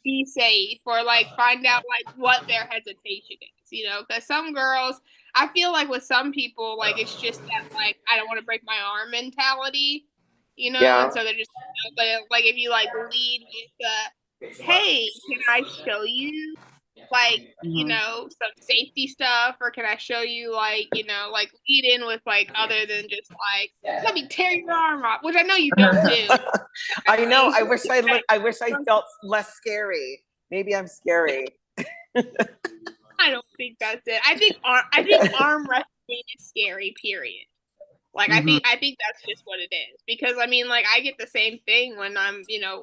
be safe, or like find out like what their hesitation is, because some girls, I feel like with some people, like it's just that like I don't want to break my arm mentality, Yeah. and so they're just, but like if you like lead with hey, can I show you? Like, some safety stuff, or can I show you like, like lead in with like other than just like, let me tear your arm off, which I know you don't do. I know. I wish I felt less scary. Maybe I'm scary. I don't think that's it. I think arm wrestling is scary, period. Like, I think that's just what it is, because I mean, like, I get the same thing when I'm,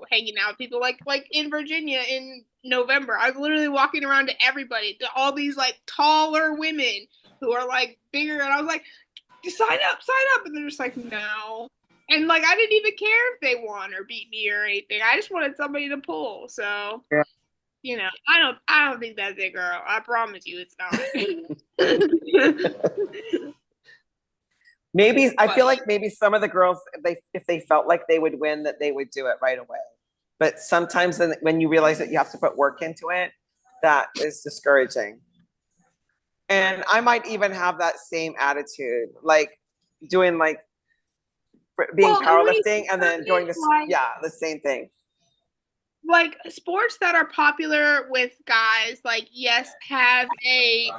hanging out with people like in Virginia in November. I was literally walking around to everybody, to all these like taller women who are like bigger, and I was like, sign up, and they're just like, no. And like, I didn't even care if they won or beat me or anything. I just wanted somebody to pull. So, Yeah. I don't think that's it, girl. I promise you, it's not. Maybe I feel like maybe some of the girls, if they felt like they would win, that they would do it right away. But sometimes when you realize that you have to put work into it, that is discouraging. And I might even have that same attitude, like doing like being powerlifting and then doing this. Like, the same thing. Like sports that are popular with guys, like, yes, have a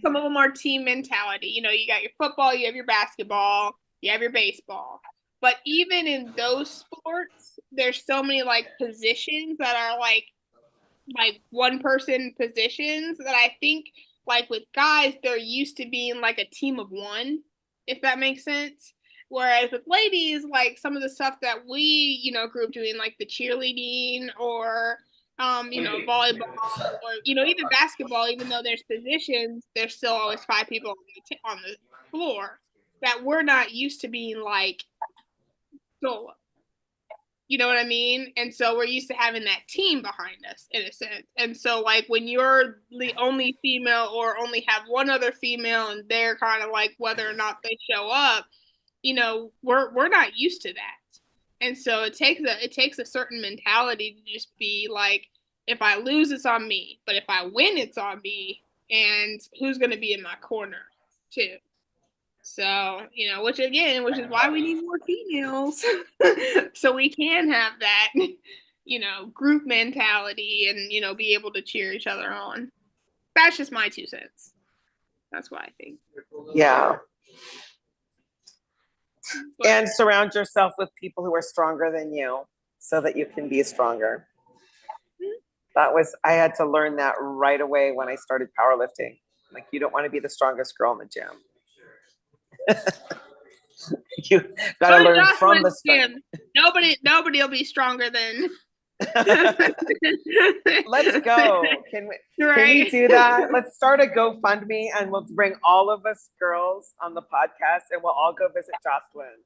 some of them are team mentality. You got your football, you have your basketball, you have your baseball. But even in those sports, there's so many like positions that are like one person positions that I think like with guys, they're used to being like a team of one, if that makes sense. Whereas with ladies, like some of the stuff that we, grew up doing, like the cheerleading or volleyball, or even basketball, even though there's positions, there's still always 5 people on the floor, that we're not used to being like solo. You know what I mean? And so we're used to having that team behind us in a sense. And so like when you're the only female or only have one other female and they're kind of like whether or not they show up, we're not used to that. And so it takes a certain mentality to just be like, if I lose, it's on me. But if I win, it's on me. And who's going to be in my corner too? So, which is why we need more females. So we can have that, group mentality and, be able to cheer each other on. That's just my 2 cents. That's what I think. Yeah. And surround yourself with people who are stronger than you so that you can be stronger. I had to learn that right away when I started powerlifting. Like, you don't want to be the strongest girl in the gym. You gotta learn from the strength. Nobody will be stronger than. Let's go. Can we do that? Let's start a GoFundMe and we'll bring all of us girls on the podcast and we'll all go visit Jocelyn.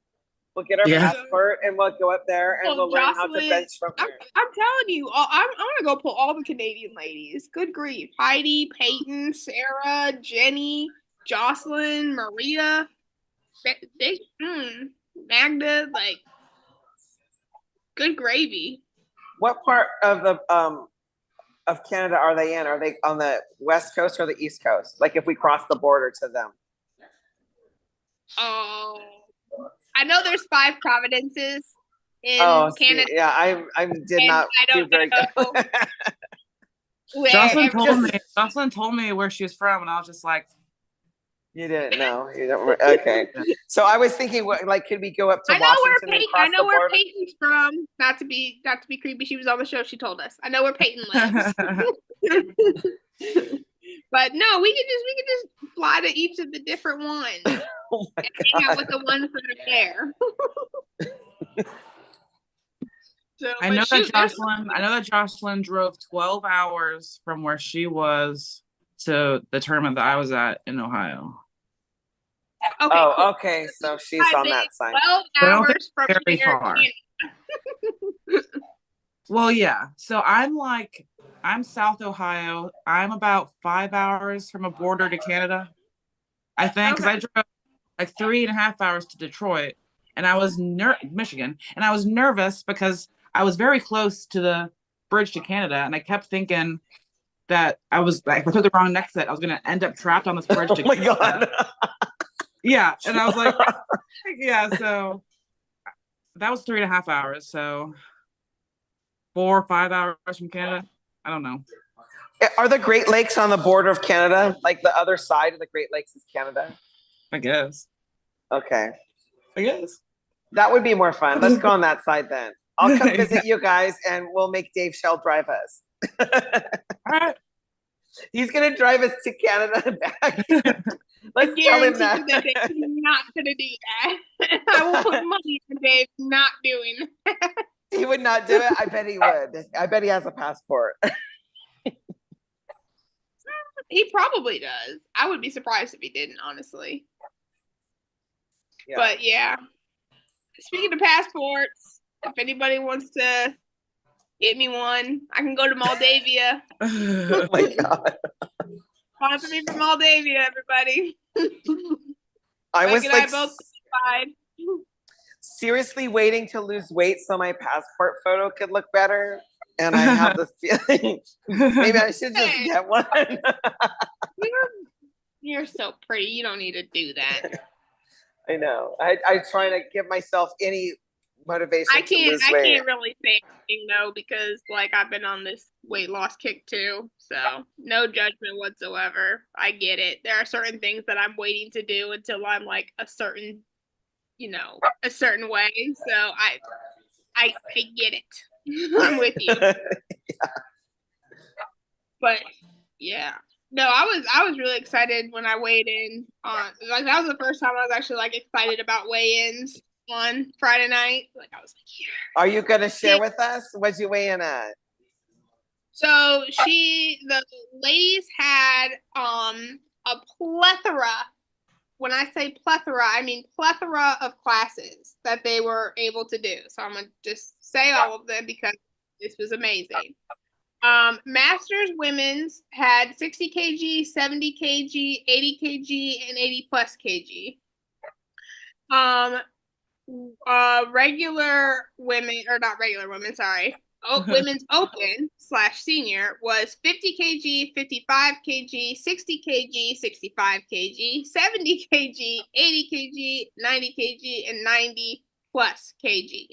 We'll get our passport and we'll go up there and we'll learn how to bench from her. I'm telling you, I'm gonna go pull all the Canadian ladies. Good grief. Heidi, Peyton, Sarah, Jenny, Jocelyn, Maria, Magda, like, good gravy. What part of the of Canada are they in? Are they on the West Coast or the East Coast? Like if we cross the border to them? Oh, I know there's 5 provinces in Canada. See, yeah, I did not do very good. where Jocelyn every- told me. Jocelyn told me where she was from, and I was just like, You didn't know. You don't. Okay. So I was thinking, like, could we go up to I know where Washington and Peyton. cross I know the where border? Peyton's from. Not to be creepy. She was on the show. She told us. I know where Peyton lives. But no, we could just fly to each of the different ones and Oh my hang out God. with the ones that are there. So, I but know shoot, there's- I know that Jocelyn drove 12 hours from where she was to the tournament that I was at in Ohio. Okay, Oh, cool. okay. So she's I've on been that side. 12 I don't think hours from very here. far. Well, yeah. So I'm South Ohio. I'm about 5 hours from a border to Canada. I think because I drove like 3.5 hours to Detroit, and I was Michigan, and I was nervous because I was very close to the bridge to Canada, and I kept thinking that I was like, if I took the wrong exit, I was gonna end up trapped on this bridge. Oh To my Canada. God. Yeah, and I was like, yeah. So that was 3.5 hours. So 4 or 5 hours from Canada. I don't know. Are the Great Lakes on the border of Canada? Like the other side of the Great Lakes is Canada? I guess. Okay. I guess. That would be more fun. Let's go on that side then. I'll come visit you guys and we'll make Dave Shell drive us. All right. He's going to drive us to Canada and back. Let's tell him that. Dave's not gonna do that. I will put money on Dave not doing that. He would not do it. I bet he would. I bet he has a passport. He probably does. I would be surprised if he didn't, honestly. Yeah. But yeah. Speaking of passports, if anybody wants to get me one, I can go to Moldavia. Oh my God. Sponsor me from Moldavia, everybody. I Mike was and like I both qualified. seriously waiting to lose weight so my passport photo could look better. And I have the feeling maybe I should just get one. You're so pretty. You don't need to do that. I know. I try to give myself any motivation I to lose can't weight. really say anything though, because like I've been on this weight loss kick too. So no judgment whatsoever. I get it. There are certain things that I'm waiting to do until I'm like a certain way. So I get it. I'm with you. But yeah. No, I was really excited when I weighed in on like that was the first time I was actually like excited about weigh-ins on Friday night. Like I was like, yeah. Are you going to share with us? What'd you weigh in at? So the ladies had a plethora. When I say plethora, I mean plethora of classes that they were able to do. So I'm gonna just say all of them because this was amazing. Masters women's had 60 kg, 70 kg, 80 kg, and 80 plus kg. Regular women, or not regular women, sorry. Women's open / senior was 50 kg, 55 kg, 60 kg, 65 kg, 70 kg, 80 kg, 90 kg, and 90 plus kg.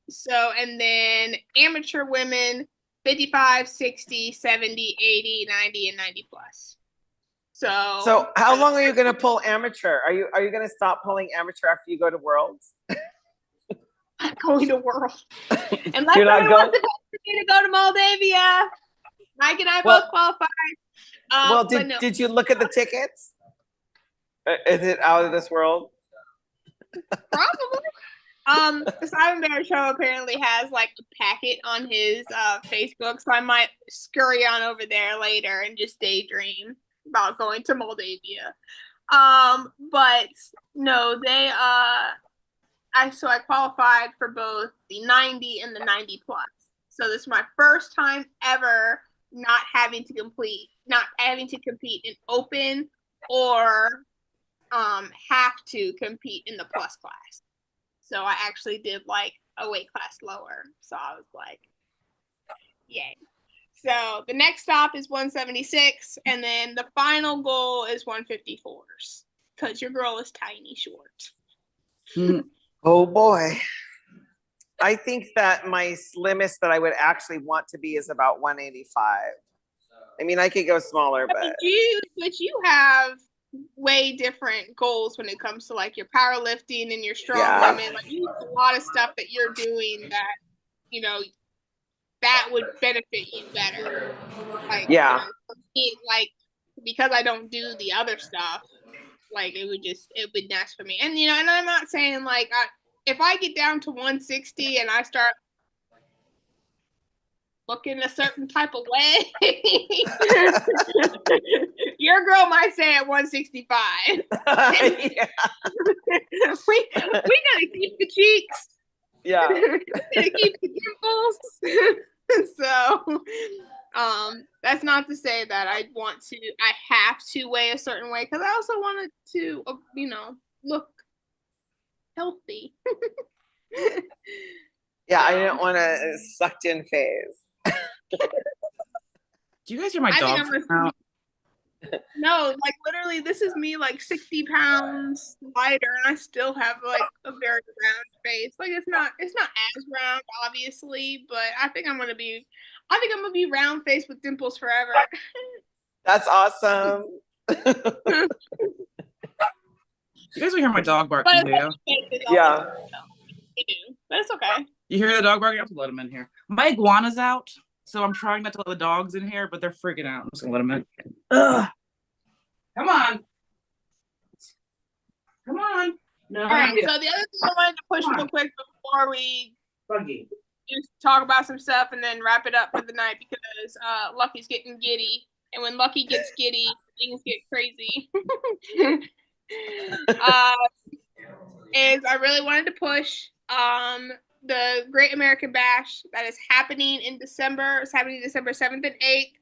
So, and then amateur women, 55, 60, 70, 80, 90, and 90 plus. So how long are you going to pull amateur? Are you going to stop pulling amateur after you go to Worlds? I'm going to World. Unless You're not somebody wants to go to Moldavia. Mike and I both qualified. Well, but no. did you look at the tickets? Is it out of this world? Probably. The Simon Bear Show apparently has like a packet on his Facebook, so I might scurry on over there later and just daydream about going to Moldavia. But no, I qualified for both the 90 and the 90 plus. So this is my first time ever not having to compete in open or have to compete in the plus class. So I actually did like a weight class lower. So I was like, yay. So the next stop is 176, and then the final goal is 154s because your girl is tiny short. Oh boy. I think that my slimmest that I would actually want to be is about 185. I mean, I could go smaller, But but you have way different goals when it comes to like your powerlifting and your strong Yeah. women. Like you have a lot of stuff that you're doing that, you know, that would benefit you better. Like, yeah. you know, for me, like because I don't do the other stuff, like it would be nice for me. And you know, and I'm not saying like if I get down to 160 and I start looking a certain type of way, your girl might say at 165. Yeah. we gotta keep the cheeks. Yeah. Gotta keep the dimples. So that's not to say that I have to weigh a certain way, because I also wanted to you know, look healthy. Yeah, I didn't want a sucked in phase. Do you guys hear my I think dog? I'm gonna No, like literally, this is me like 60 pounds lighter, and I still have like a very round face. Like it's not as round, obviously, but I think I'm gonna be round faced with dimples forever. That's awesome. You guys will hear my dog barking But too. Yeah. I do, but it's okay. You hear the dog barking? I have to let him in here. My iguana's out, so I'm trying not to let the dogs in here, but they're freaking out. I'm just gonna let them in. Ugh. Come on. Come on. No. All right. So the other thing I wanted to push real quick before we Buggy. just talk about some stuff and then wrap it up for the night, because Lucky's getting giddy, and when Lucky gets giddy, things get crazy. Is I really wanted to push the Great American Bash that is happening in December. It's happening December 7th and 8th.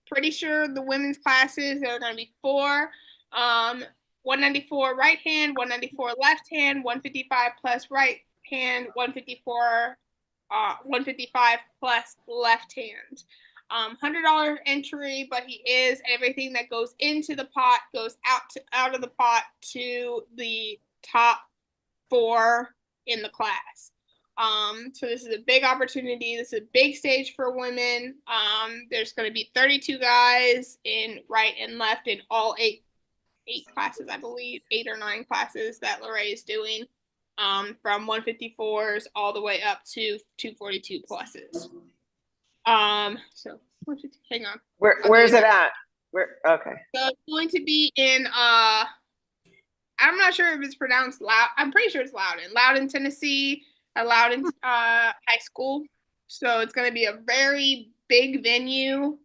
Pretty sure the women's classes, there are going to be 4. 194 right hand, 194 left hand, 155 plus right hand, 155 plus left hand. $100 entry, but everything that goes into the pot goes out of the pot to the top 4 in the class. So this is a big opportunity. This is a big stage for women. There's going to be 32 guys in right and left in all 8 classes, I believe, 8 or 9 classes that Lorraine is doing, from 154s all the way up to 242 pluses. So hang on. Where is it at? Okay. So it's going to be in I'm not sure if it's pronounced Loud. I'm pretty sure it's Loudon, Tennessee, Loudon high school. So it's going to be a very big venue.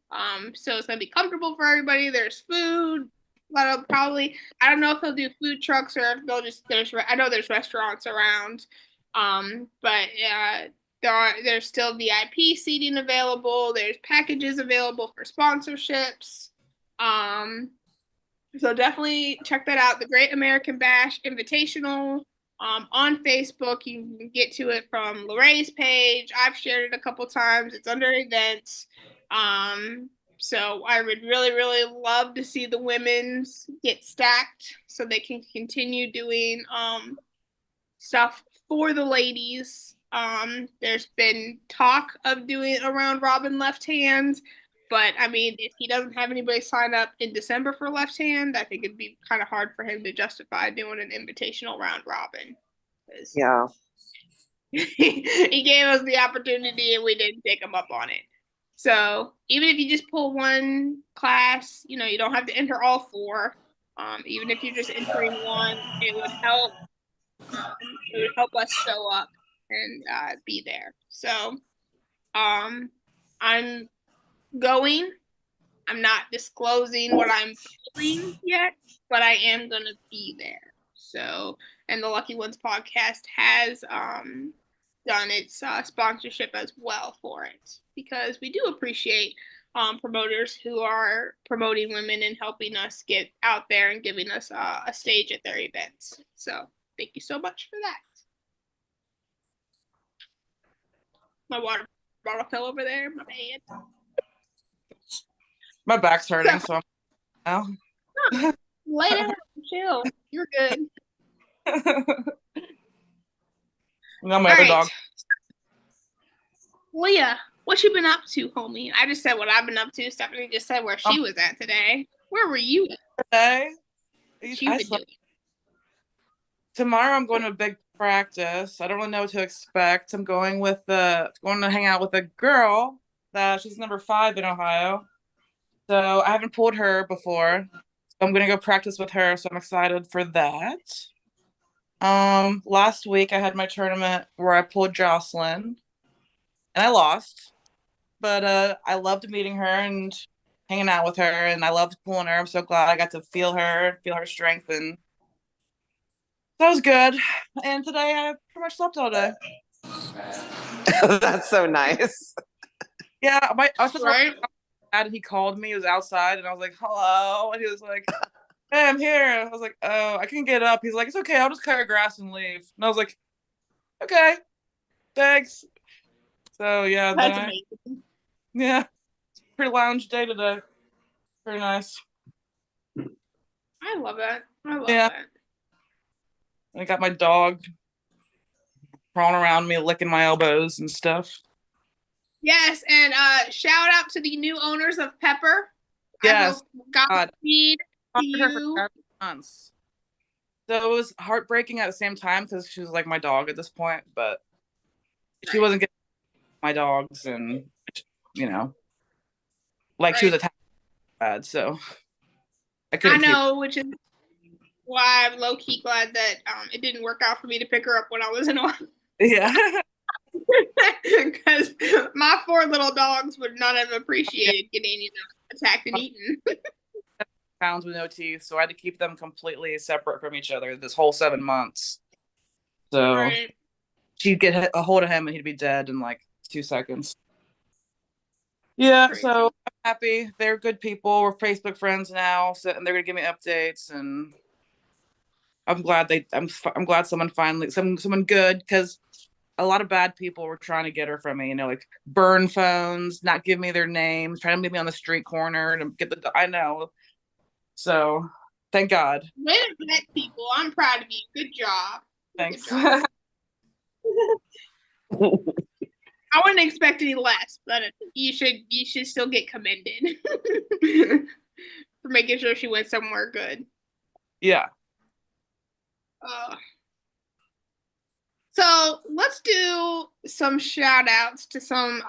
So it's going to be comfortable for everybody. There's food. Probably, I don't know if they'll do food trucks or if they'll just, I know there's restaurants around. But there's still VIP seating available. There's packages available for sponsorships. So definitely check that out. The Great American Bash Invitational on Facebook. You can get to it from Lorraine's page. I've shared it a couple times. It's under events. So I would really, really love to see the women's get stacked so they can continue doing stuff for the ladies. There's been talk of doing a round robin left hand, but I mean, if he doesn't have anybody sign up in December for left hand, I think it'd be kind of hard for him to justify doing an invitational round robin. Yeah. He gave us the opportunity and we didn't take him up on it. So even if you just pull one class, you know, you don't have to enter all 4. Even if you're just entering one, it would help. It would help us show up and be there. So I'm going. I'm not disclosing what I'm doing yet, but I am going to be there. So, and the Lucky Ones podcast has done its sponsorship as well for it, because we do appreciate promoters who are promoting women and helping us get out there and giving us a stage at their events. So thank you so much for that. My water bottle fell over there. My bad. My back's hurting, so I'm Lay down, chill. You're good. No, my All other right. dog. Talia, what you been up to, homie? I just said what I've been up to. Stephanie just said where she was at today. Where were you at? Today, What you been doing? tomorrow I'm going to a big practice. I don't really know what to expect. I'm going to hang out with a girl that she's number 5 in Ohio. So I haven't pulled her before. So I'm gonna go practice with her. So I'm excited for that. Last week I had my tournament where I pulled Jocelyn and I lost. But I loved meeting her and hanging out with her, and I loved pulling her. I'm so glad I got to feel her strength, and that was good. And today I pretty much slept all day. That's so nice. Yeah, I was supposed Right? to and he called me. He was outside, and I was like, "Hello," and he was like, "Hey, I'm here." I was like, "Oh, I can get up." He's like, "It's okay. I'll just cut your grass and leave." And I was like, "Okay, thanks." So yeah, That's amazing. yeah, pretty lounge day today. Very nice. I love that. I love Yeah. that. I got my dog crawling around me, licking my elbows and stuff. Yes, and shout out to the new owners of Pepper. Yes. Godspeed to Talked to her for you. 7 months. So it was heartbreaking at the same time because she was like my dog at this point, but she wasn't getting my dogs, and like she was attacked bad. So I I couldn't keep. know, which is why I'm low key glad that it didn't work out for me to pick her up when I was in Ohio. Yeah. Because my 4 little dogs would not have appreciated getting attacked and eaten. Pounds with no teeth, so I had to keep them completely separate from each other this whole 7 months. So Right. she'd get a hold of him and he'd be dead in like 2 seconds. Yeah, Crazy. so I'm happy. They're good people. We're Facebook friends now, so and they're gonna give me updates, and I'm glad I'm glad someone finally someone good, because a lot of bad people were trying to get her from me, like burn phones, not give me their names, trying to meet me on the street corner to get I know. So thank God. Way to vet people. I'm proud of you. Good job. Thanks. Good job. I wouldn't expect any less, but you should still get commended for making sure she went somewhere good. Yeah. So let's do some shout outs to some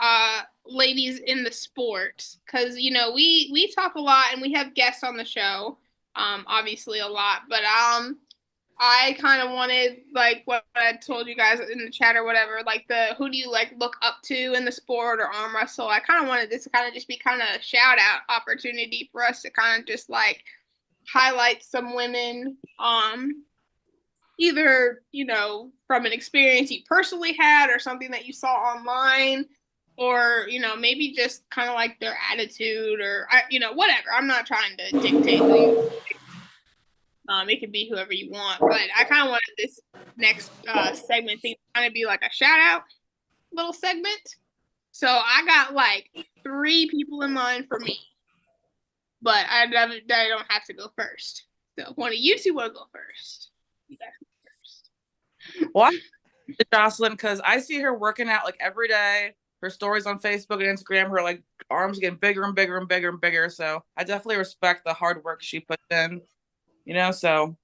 ladies in the sport, because we talk a lot and we have guests on the show, obviously a lot, but I kind of wanted, like what I told you guys in the chat or whatever, like who do you like look up to in the sport or arm wrestle. I kind of wanted this to kind of just be kind of a shout out opportunity for us to kind of just like highlight some women, either from an experience you personally had or something that you saw online, or maybe just kind of like their attitude, or whatever. I'm not trying to dictate who you, it can be whoever you want, but I kind of wanted this next segment thing to kind of be like a shout out little segment. So I got like 3 people in mind for me, but I don't have to go first. So one of you 2 will go first. You guys go first. What? Jocelyn, because I see her working out like every day. Her stories on Facebook and Instagram, her like arms getting bigger and bigger and bigger and bigger. So I definitely respect the hard work she puts in. So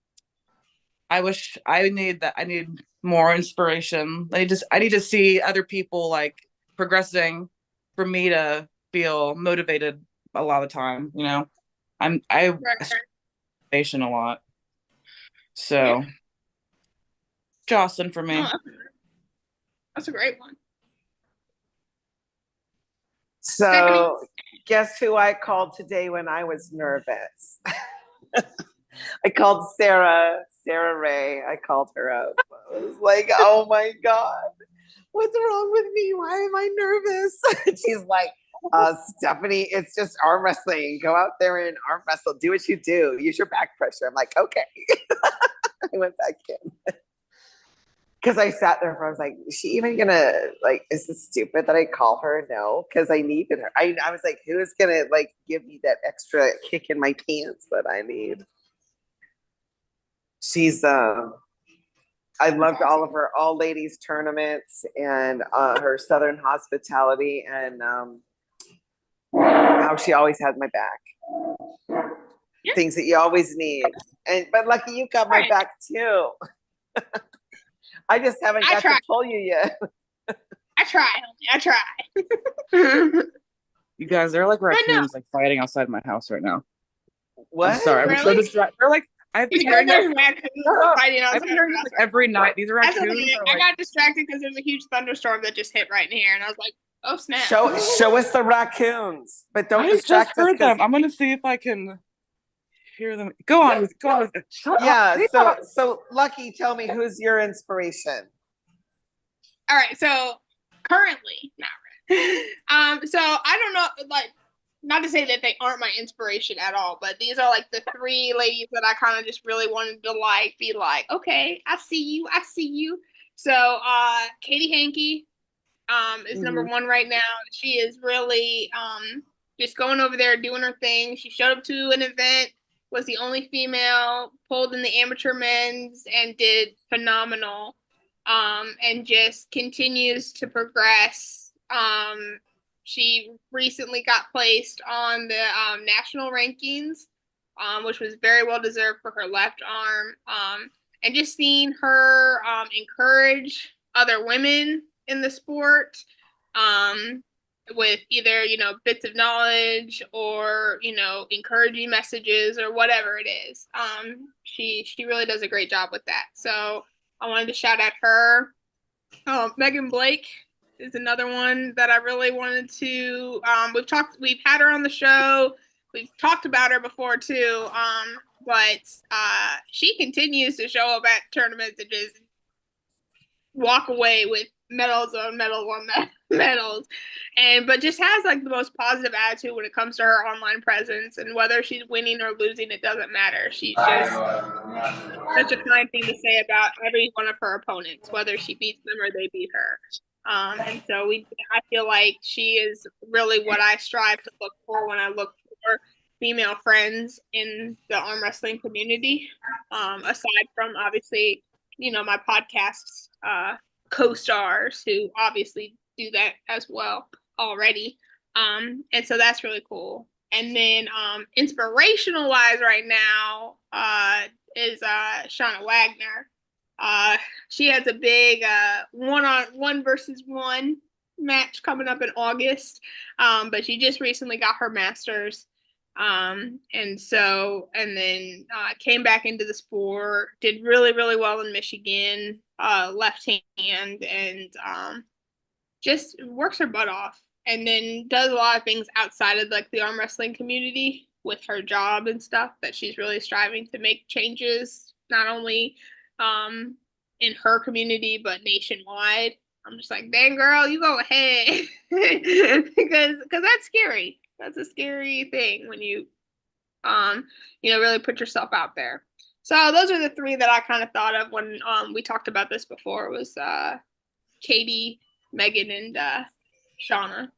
I need that. I need more inspiration. I need to see other people like progressing for me to feel motivated a lot of the time. I motivation a lot. So Jocelyn for me. Oh, that's a great one. So guess who I called today when I was nervous? I called Sarah Ray. I called her up. I was like, oh my God, what's wrong with me? Why am I nervous? She's like, Stephanie, it's just arm wrestling. Go out there and arm wrestle. Do what you do. Use your back pressure. I'm like, okay. I went back in. Because I sat there and I was like, is she even gonna, like, is this stupid that I call her? No, because I needed her. I was like, who's gonna like give me that extra kick in my pants that I need? She's I loved all of her all ladies tournaments and her Southern hospitality and how she always had my back. Yeah. Things that you always need. But lucky you got my Right. back too. I just haven't I got tried. to pull you yet. I try, homie. I try. You guys, they're like no. raccoons like fighting outside my house right now. What? I'm sorry. I'm so Really? distracted. They're like, I've been You know, hearing there's them. raccoons fighting I've outside been hearing our this house like right every now. night. These That's raccoons okay. are I like, got distracted because there's a huge thunderstorm that just hit right in here, and I was like, "Oh snap!" Show us the raccoons, but don't I just distract us. heard 'Cause- them. I'm gonna see if I can hear them. Go on. Go on. Shut Yeah. up. So Lucky, tell me who's your inspiration? All right, so currently, not really. So I don't know, like, not to say that they aren't my inspiration at all, but these are like the three ladies that I kind of just really wanted to like be like, okay, I see you. So Katie Hankey is number one right now. She is really just going over there doing her thing. She showed up to an event, was the only female, pulled in the amateur men's, and did phenomenal. And just continues to progress. She recently got placed on the national rankings, which was very well deserved for her left arm. And just seeing her encourage other women in the sport with either, bits of knowledge or, encouraging messages or whatever it is. She really does a great job with that. So I wanted to shout out her. Megan Blake is another one that I really wanted to. We've had her on the show. We've talked about her before too. But she continues to show up at tournaments and just walk away with medals on medals on medals, but just has like the most positive attitude when it comes to her online presence, and whether she's winning or losing, it doesn't matter. She's just such a kind thing to say about every one of her opponents, whether she beats them or they beat her. And so I feel like she is really what I strive to look for when I look for female friends in the arm wrestling community. Aside from obviously, my podcast's co-stars who obviously do that as well already. And so that's really cool. And then inspirational wise right now is Shauna Wagner. She has a big 1-on-1 versus 1 match coming up in August. But she just recently got her master's. And then came back into the sport, did really, really well in Michigan, left hand, and just works her butt off. And then does a lot of things outside of like the arm wrestling community with her job and stuff that she's really striving to make changes, not only in her community, but nationwide. I'm just like, dang girl, you go ahead. because that's scary. That's a scary thing when you, really put yourself out there. So those are the three that I kind of thought of when we talked about this before. It was Katie, Megan, and Shauna.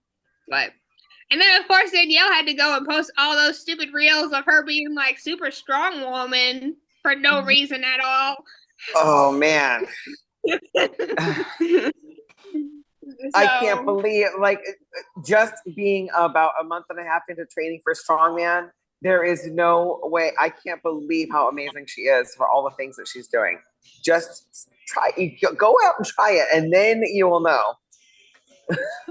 And then of course Danielle had to go and post all those stupid reels of her being like super strong woman for no reason at all. Oh man. I can't believe, just being about a month and a half into training for strongman, there is no way. I can't believe how amazing she is for all the things that she's doing. Just go out and try it, and then you will know.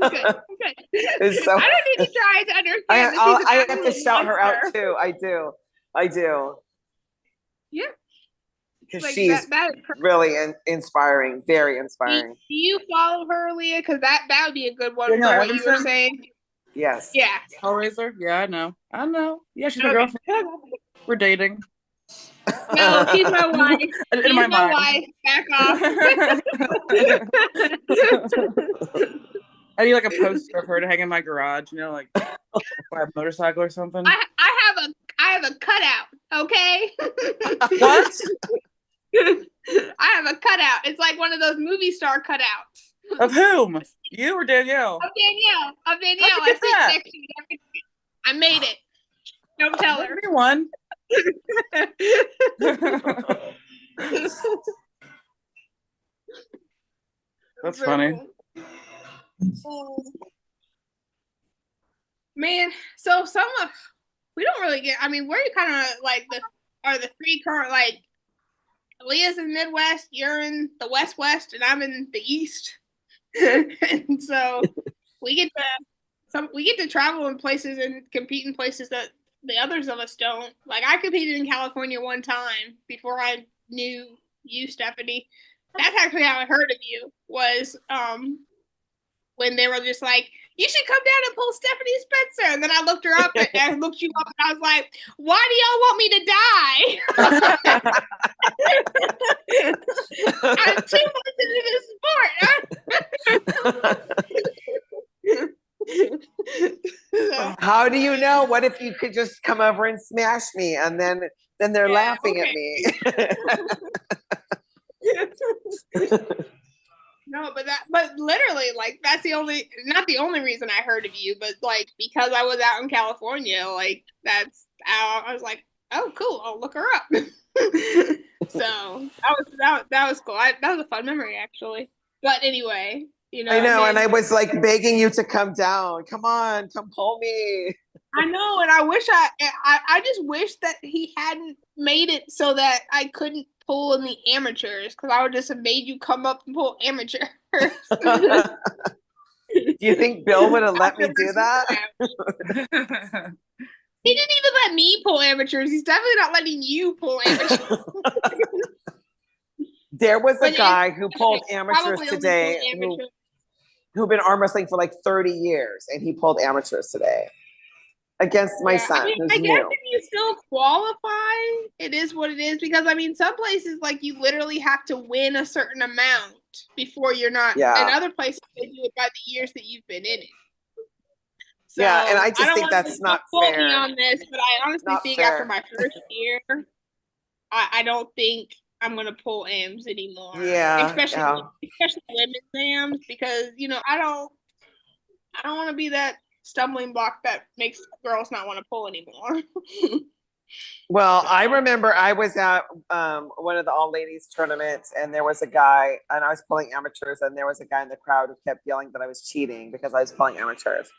Okay. So, I don't need to try to understand. I have to shout her out too. I do. Yeah. Because she's really inspiring, very inspiring. Do you follow her, Leah? Because that would be a good one for what you were saying. Yes. Yeah. Hellraiser? Yeah, I know. Yeah, she's my girlfriend. Yeah, we're dating. No, she's my wife. In my mind. Wife. Back off. I need like a poster of her to hang in my garage, like by a motorcycle or something. I have a cutout, okay? What? I have a cutout. It's like one of those movie star cutouts. Of whom? You or Danielle? Of Danielle. How'd you get that? I made it. Don't tell her. One. That's Very funny. cool. Man, so we don't really get. I mean, we're kind of like are the three current like Leah's in the Midwest, you're in the West, and I'm in the East, and so we get to travel in places and compete in places that the others of us don't. Like I competed in California one time before I knew you, Stephanie. That's actually how I heard of you was when they were just like, you should come down and pull Stephanie Spencer. And then I looked her up and I looked you up and I was like, why do y'all want me to die? I'm 2 months into this sport. So, How do you know? What if you could just come over and smash me and then they're laughing at me? No, but literally, like that's not the only reason I heard of you, but like because I was out in California, like that's how I was like, oh, cool, I'll look her up. So that was cool. That was a fun memory actually. But anyway, I know, and mean, I was like begging you to come down. Come on, come pull me. I know, and I just wish that he hadn't made it so that I couldn't pull in the amateurs because I would just have made you come up and pull amateurs. Do you think Bill would have let me do that? He didn't even let me pull amateurs. He's definitely not letting you pull amateurs. There was a But guy who pulled amateurs Probably only today pull amateurs. who've been arm wrestling for like 30 years, and he pulled amateurs today against my son, I mean, who's I guess new. if you still qualify, it is what it is. Because I mean, some places like you literally have to win a certain amount before you're not. Yeah. In other places, they do it by the years that you've been in it. So, Yeah, and I just don't think wanna that's not quote fair. me on this, but I honestly Not think fair. after my first year, I don't think I'm gonna pull AMs anymore. Yeah, especially women's AMs because I don't want to be that stumbling block that makes girls not want to pull anymore. Well, I remember I was at one of the all ladies tournaments, and there was a guy, and I was pulling amateurs, and there was a guy in the crowd who kept yelling that I was cheating because I was pulling amateurs.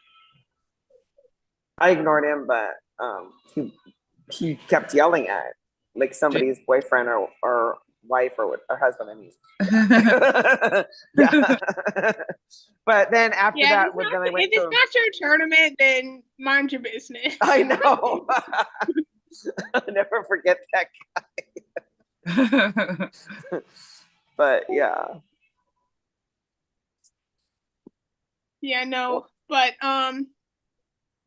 I ignored him, but he kept yelling at like somebody's boyfriend or wife or husband. I mean, yeah. But then after that, then I went if it's not your tournament, then mind your business. I know. I'll never forget that guy. But yeah. Yeah, no, but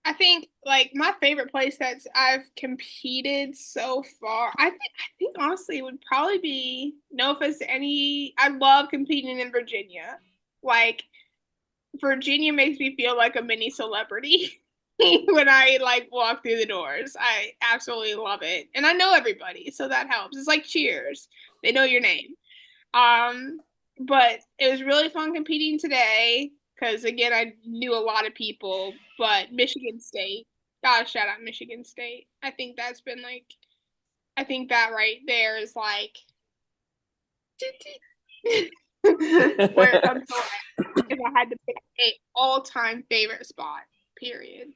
I think like my favorite place that I've competed so far, I think honestly it would probably be no offense to any. I love competing in Virginia. Like Virginia makes me feel like a mini celebrity when I like walk through the doors. I absolutely love it, and I know everybody, so that helps. It's like Cheers; they know your name. But it was really fun competing today because again I knew a lot of people. But Michigan State, gotta shout out Michigan State. I think that's been like, I think that right there is like, where it comes to like, if I had to pick a all-time favorite spot, period.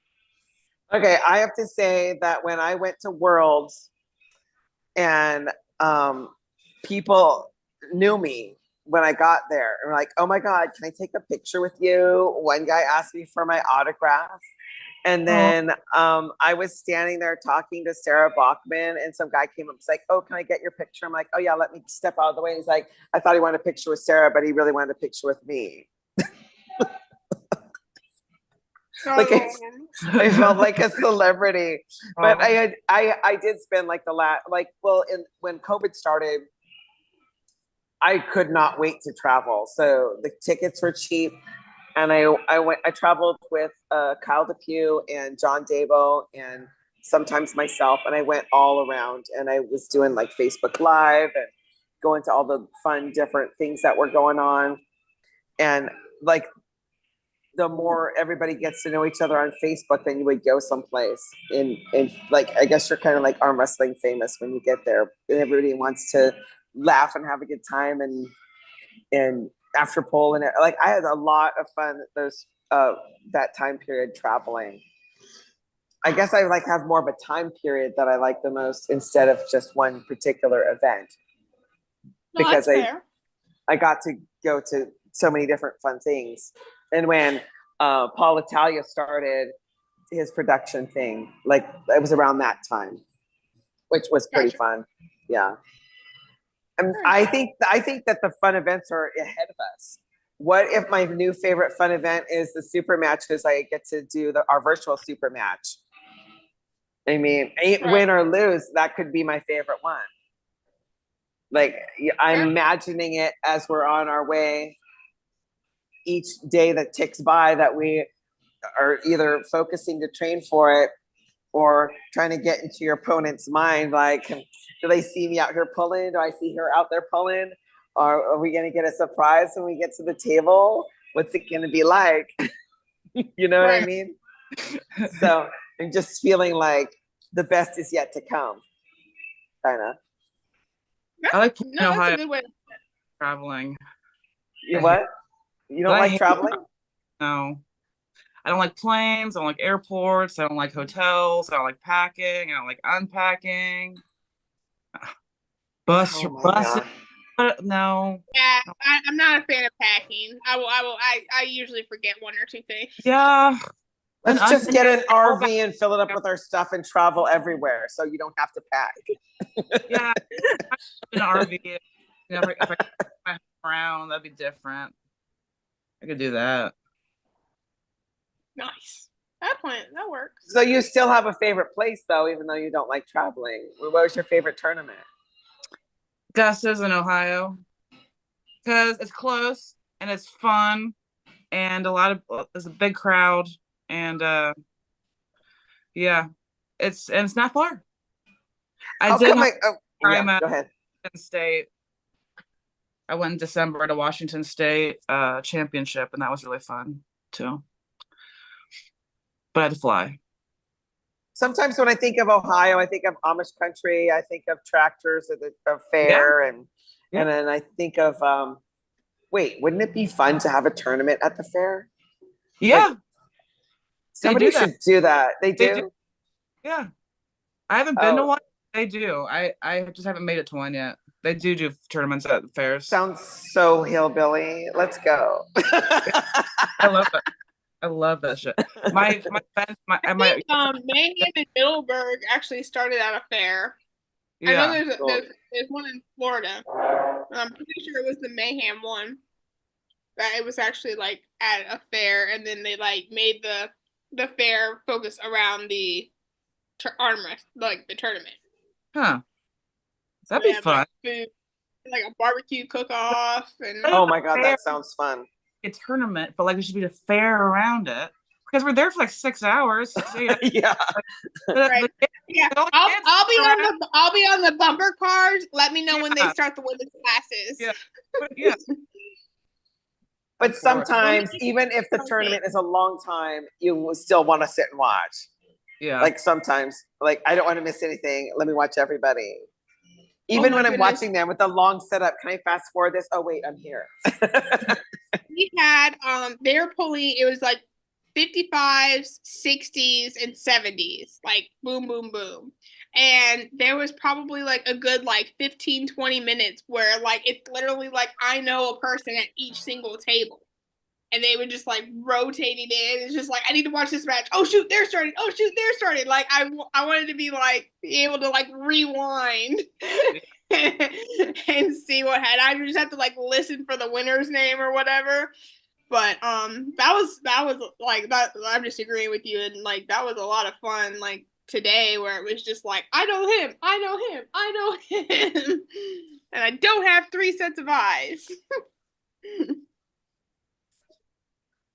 Okay, I have to say that when I went to Worlds and people knew me when I got there and were like, oh my God, can I take a picture with you? One guy asked me for my autograph. And then I was standing there talking to Sarah Bachman, and some guy came up and was like, oh, can I get your picture? I'm like, oh yeah, let me step out of the way. And he's like, I thought he wanted a picture with Sarah, but he really wanted a picture with me. Like I felt like a celebrity, but I did spend like when COVID started, I could not wait to travel. So the tickets were cheap, and I traveled with Kyle DePew and John Dabo and sometimes myself, and I went all around, and I was doing like Facebook Live and going to all the fun different things that were going on, and like the more everybody gets to know each other on Facebook, then you would go someplace. And like, I guess you're kind of like arm wrestling famous when you get there, and everybody wants to laugh and have a good time and after pole and like I had a lot of fun those that time period traveling. I guess I like have more of a time period that I like the most instead of just one particular event No, because that's fair. I got to go to so many different fun things. And when Paul Italia started his production thing, like it was around that time, which was pretty Gotcha. fun. Yeah. And Very I think that the fun events are ahead of us. What if my new favorite fun event is the super match because I get to do our virtual super match? I mean, win or lose, that could be my favorite one. Like I'm imagining it as we're on our way each day that ticks by that we are either focusing to train for it or trying to get into your opponent's mind. Like, do they see me out here pulling? Do I see her out there pulling? Or are we going to get a surprise when we get to the table? What's it going to be like? You know what I mean? So I'm just feeling like the best is yet to come. Kind of. I like No, that's a good way. traveling. You what? You don't like traveling? No. I don't like planes. I don't like airports. I don't like hotels. I don't like packing. I don't like unpacking. Buses. No. Yeah, I'm not a fan of packing. I usually forget one or two things. Yeah. Let's just get an RV and fill it up with our stuff and travel everywhere so you don't have to pack. Yeah. An RV. You know, if I around, that'd be different. I could do that. Nice. That works. So you still have a favorite place though, even though you don't like traveling. What was your favorite tournament? Gus's in Ohio. Because it's close and it's fun and there's a big crowd and yeah, it's not far. Go ahead. Washington State. I went in December to Washington State championship, and that was really fun too. But I had to fly. Sometimes when I think of Ohio, I think of Amish country. I think of tractors at the fair, and then I think of wait, wouldn't it be fun to have a tournament at the fair? Yeah, like, somebody should do that. They do. Yeah, I haven't been to one. They do. I just haven't made it to one yet. They do tournaments at fairs. Sounds so hillbilly. Let's go. I love that. I love that shit. My friends, Mayhem in Middleburg actually started at a fair. Yeah. I know there's one in Florida. I'm pretty sure it was the Mayhem one. That it was actually like at a fair, and then they like made the fair focus around the arm wrestling, like the tournament. Huh. That'd be fun. Like, food, like a barbecue cook-off, and oh my god, that sounds fun. A tournament, but like there should be a fair around it because we're there for like 6 hours. So yeah. Right. Yeah. I'll be on the bumper cars. Let me know when they start the women's classes. Yeah. Yeah. But sometimes, even if the tournament is a long time, you will still want to sit and watch. Yeah. Like sometimes, like I don't want to miss anything. Let me watch everybody. Even when I'm watching them with a long setup, can I fast forward this? Oh wait, I'm here. We had they were pulling, it was like 55s, 60s, and 70s, like boom, boom, boom. And there was probably like a good like 15, 20 minutes where like it's literally like I know a person at each single table. And they would just like rotating in. It's just like, I need to watch this match. Oh shoot, they're starting. Oh shoot, they're starting. Like I wanted to be like, be able to like rewind and see what had. I just have to like listen for the winner's name or whatever. But that was like that. I'm just agreeing with you, and like that was a lot of fun. Like today, where it was just like, I know him, I know him, I know him, and I don't have 3 sets of eyes.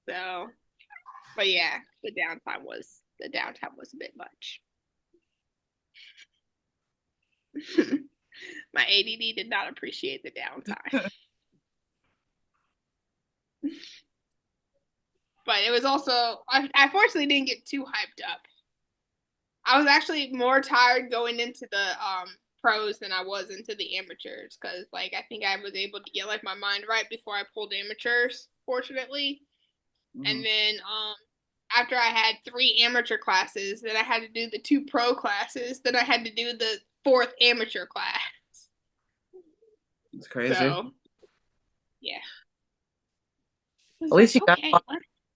So, but yeah, the downtime was a bit much. My ADD did not appreciate the downtime. But it was also, I fortunately didn't get too hyped up. I was actually more tired going into the pros than I was into the amateurs because like I think I was able to get like my mind right before I pulled amateurs, fortunately. And Mhm. then after I had 3 amateur classes, then I had to do the 2 pro classes, then I had to do the 4th amateur class. It's crazy. So yeah. At least you got okay.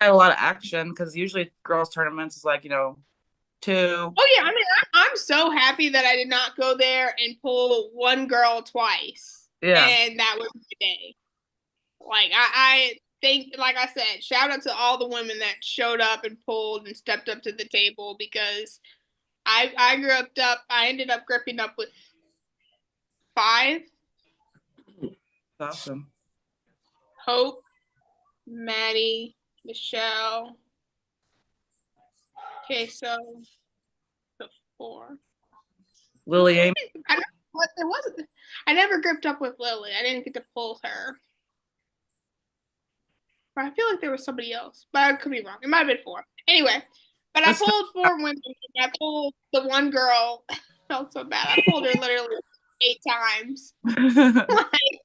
a lot of action because usually girls tournaments is like, 2. Oh yeah, I mean, I'm so happy that I did not go there and pull one girl twice, Yeah. and that was my day. Like I think, like I said, shout out to all the women that showed up and pulled and stepped up to the table because I ended up gripping up with 5: Awesome. Hope, Maddie, Michelle, Queso, the 4. Lily Amy. I never gripped up with Lily. I didn't get to pull her. But I feel like there was somebody else, but I could be wrong. It might have been 4. Anyway, but I pulled 4 women. And I pulled the one girl. Felt so bad. I pulled her literally 8 times. Like,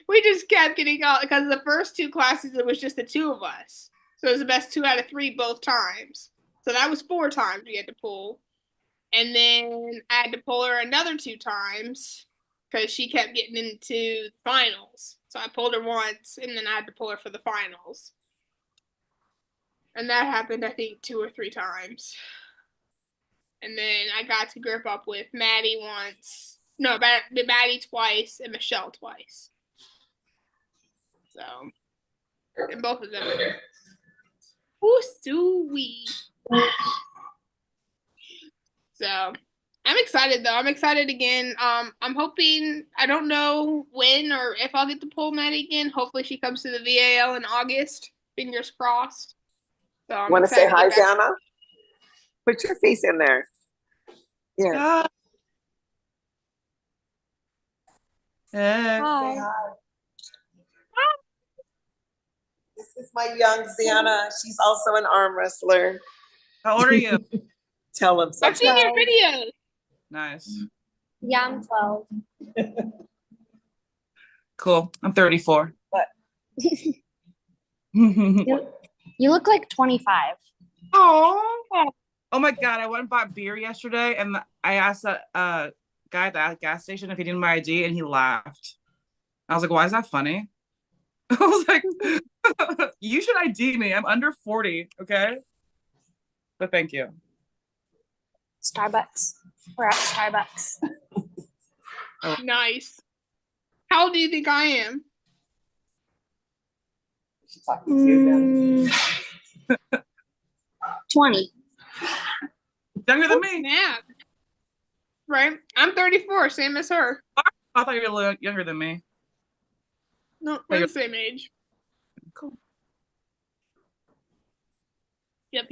we just kept getting out because the first 2 classes it was just the 2 of us. So it was the best 2 out of 3 both times. So that was 4 times we had to pull. And then I had to pull her another 2 times because she kept getting into finals. So I pulled her once, and then I had to pull her for the finals. And that happened, I think, 2 or 3 times. And then I got to grip up with Maddie once. No, Maddie twice and Michelle twice. So, and both of them. Ooh, sweet. So, I'm excited though. I'm excited again. I'm hoping, I don't know when or if I'll get to pull Maddie again. Hopefully she comes to the VAL in August. Fingers crossed. So I'm Want to say hi, excited to get back. Zana? Put your face in there. Yeah. Ah. Say Hi. hi. This is my young Zana. She's also an arm wrestler. How old are you? Tell them I've something. seen your videos. Nice. Yeah, I'm 12. Cool. I'm 34. What? You look like 25. Oh my God. I went and bought beer yesterday and I asked that guy at the gas station if he needed my ID and he laughed. I was like, why is that funny? I was like, you should ID me. I'm under 40. Okay. But thank you. Starbucks. We're at Starbucks. Nice. How old do you think I am? She's talking to you then. 20. Younger than me. Yeah. Right? I'm 34, same as her. I thought you were a little younger than me. No, we're the same age. Cool. Yep.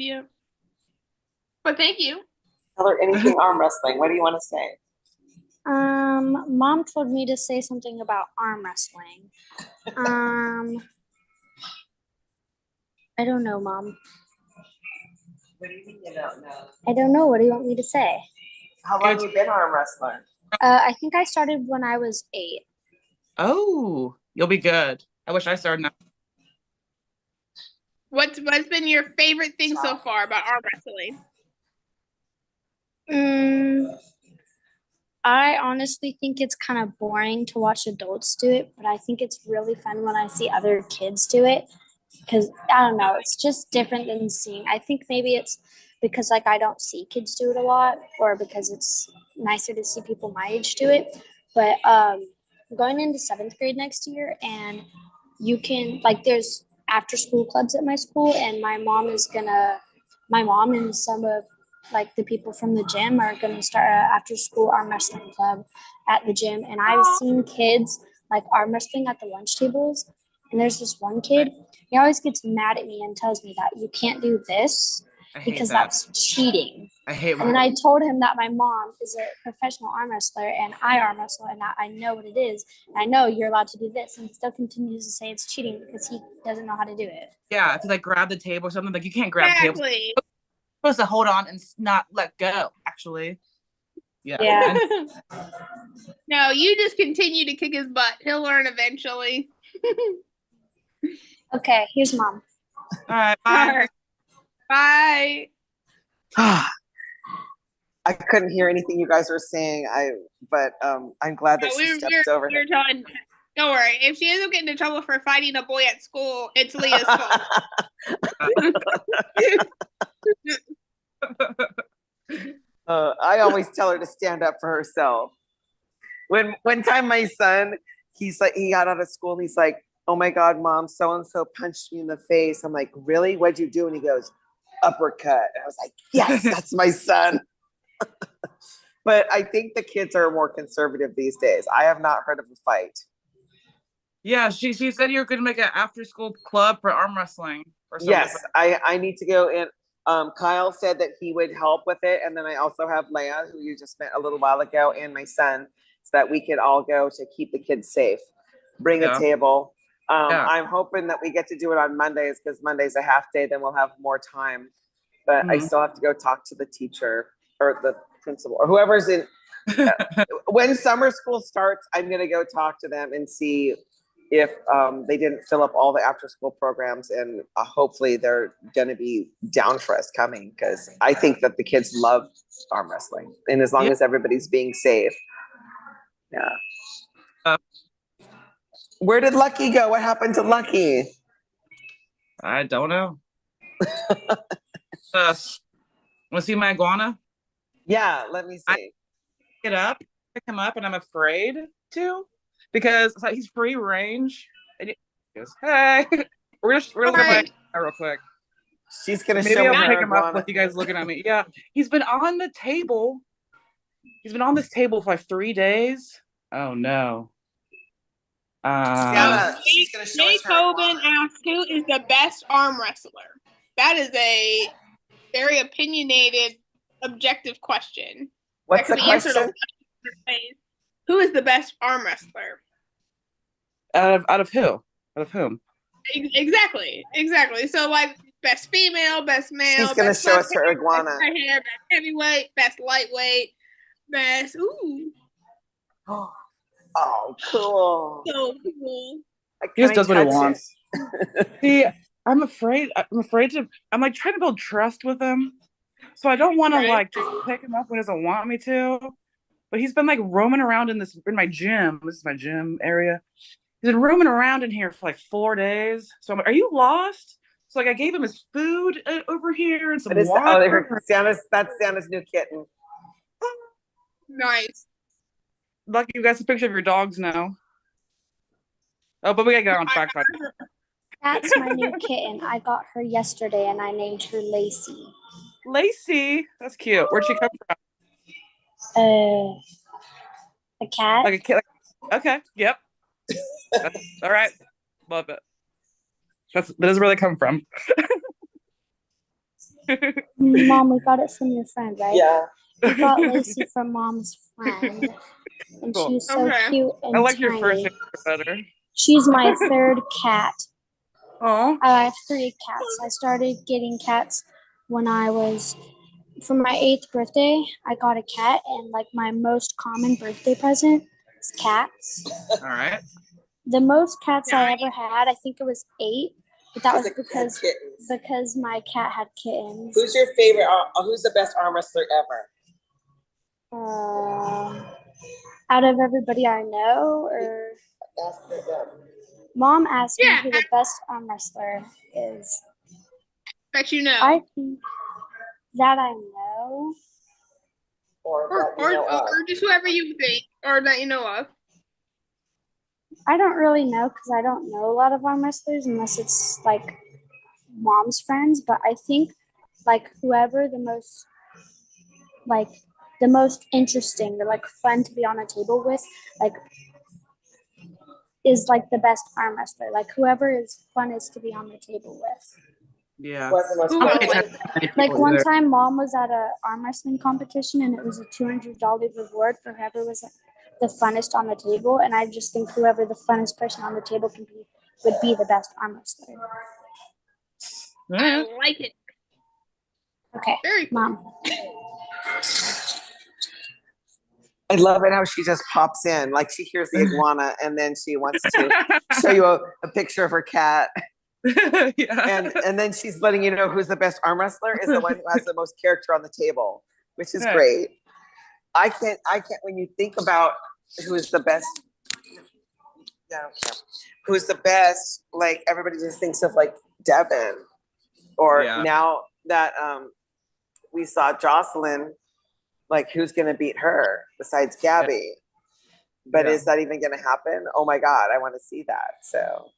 But thank you. Tell her anything arm wrestling. What do you want to say? Mom told me to say something about arm wrestling. I don't know, Mom. What do you mean you don't know? I don't know. What do you want me to say? How long you been arm wrestler? I think I started when I was 8. Oh, you'll be good. I wish I started now. What's been your favorite thing so far about arm wrestling? I honestly think it's kind of boring to watch adults do it, but I think it's really fun when I see other kids do it because I don't know, it's just different than seeing. I think maybe it's because like I don't see kids do it a lot, or because it's nicer to see people my age do it. But I'm going into 7th grade next year, and you can like there's after school clubs at my school, and my mom and some of like the people from the gym are going to start an after school arm wrestling club at the gym. And I've seen kids like arm wrestling at the lunch tables. And there's this one kid, he always gets mad at me and tells me that you can't do this because that's cheating. I hate And then I told him that my mom is a professional arm wrestler and I arm wrestle and I know what it is. And I know you're allowed to do this. And he still continues to say it's cheating because he doesn't know how to do it. Yeah, to like grab the table or something. Like you can't grab the table. Exactly. Supposed to hold on and not let go, actually. Yeah. Yeah. And No, you just continue to kick his butt. He'll learn eventually. Okay, here's mom. all right, All bye. right. Bye. I couldn't hear anything you guys were saying. But I'm glad that No, she stepped over we're him. telling. Don't worry. If she ends up getting in trouble for fighting a boy at school, it's Leah's fault. I always tell her to stand up for herself. When one time my son, he's like, he got out of school and he's like, "Oh my God, mom, so and so punched me in the face." I'm like, "Really? What'd you do?" And he goes, "Uppercut." And I was like, "Yes, that's my son." But I think the kids are more conservative these days. I have not heard of a fight. Yeah, she said you were going to make an after school club for arm wrestling or something. Yes, I need to go in. Kyle said that he would help with it. And then I also have Leia, who you just met a little while ago, and my son, so that we could all go to keep the kids safe. Bring a Yeah. table. Yeah. I'm hoping that we get to do it on Mondays because Monday's a half day, then we'll have more time. But I Mhm. still have to go talk to the teacher or the principal or whoever's in. When summer school starts, I'm going to go talk to them and see if they didn't fill up all the after school programs, and hopefully they're going to be down for us coming, because I think that the kids love arm wrestling, and as long Yeah. as everybody's being safe. Yeah. Where did Lucky go? What happened to Lucky? I don't know. Want to see my iguana? Yeah, let me see. Pick him up, and I'm afraid to, because it's like he's free range. And he goes, "Hey," we're gonna look at Alright. my real quick. She's going to Maybe show I'll me pick her him up iguana. with you guys looking at me. Yeah, he's been on the table. He's been on this table for like 3 days. Oh no. Sienna, she's going to show us Jake her Hoban iguana. asked who is the best arm wrestler. That is a very opinionated, objective question. What's the That could be answered a question? lot of different ways. Who is the best arm wrestler? Out of who? Out of whom? Exactly. So like best female, best male, She's going to best show us best her iguana. hair, best heavyweight, best lightweight, best Oh, cool. so cool. He just Can I does what he touch it? wants. See, I'm afraid to. I'm like trying to build trust with him, so I don't want to like just pick him up when he doesn't want me to. But he's been like roaming around in my gym. This is my gym area. He's been roaming around in here for like 4 days. So I'm like, "Are you lost?" So like I gave him his food over here and some What is that? water. Oh, that's Santa's new kitten. Nice. Lucky you got a picture of your dogs now. Oh, but we gotta get on track. That's my new kitten. I got her yesterday and I named her Lacey. Lacey, that's cute. Where'd she come from? A cat. Like a kid. Okay, yep. All right, love it. That is where they come from. Mom, we got it from your friend, right? Yeah. We got Lacey from mom's friend. And Cool. she's so Okay. cute and I like your first tiny. name better. She's my third cat. Oh, I have 3 cats. I started getting cats when I was, for my 8th birthday, I got a cat, and like my most common birthday present is cats. all right. The most cats I ever had, I think it was 8, but that was Kittens. because my cat had kittens. Who's your favorite? Who's the best arm wrestler ever? Out of everybody I know, or Ask her them. Mom asked me Yeah. who the best arm wrestler is. Bet you know. I think that I know. Or that you know of. or just whoever you think or that you know of. I don't really know because I don't know a lot of arm wrestlers unless it's like mom's friends. But I think like whoever the most interesting or like fun to be on a table with, like is like the best arm wrestler. Like whoever is funnest to be on the table with. Yeah. What's the most Who I'll else? pay popular? attention to people Like one either. time, Mom was at a arm wrestling competition, and it was a $200 reward for whoever was the funnest on the table. And I just think whoever the funnest person on the table would be the best arm wrestler. Yeah. I like it. Okay, Very cool. Mom. I love it how she just pops in, like she hears the iguana and then she wants to show you a picture of her cat. Yeah. And then she's letting you know who's the best arm wrestler is the one who has the most character on the table, which is Yeah. great. I can't when you think about who's the best, yeah, I don't care. Who's the best, like everybody just thinks of like Devin, or Yeah. now that we saw Jocelyn, like who's gonna beat her besides Gabby? But Yeah. is that even gonna happen? Oh my god, I want to see that. So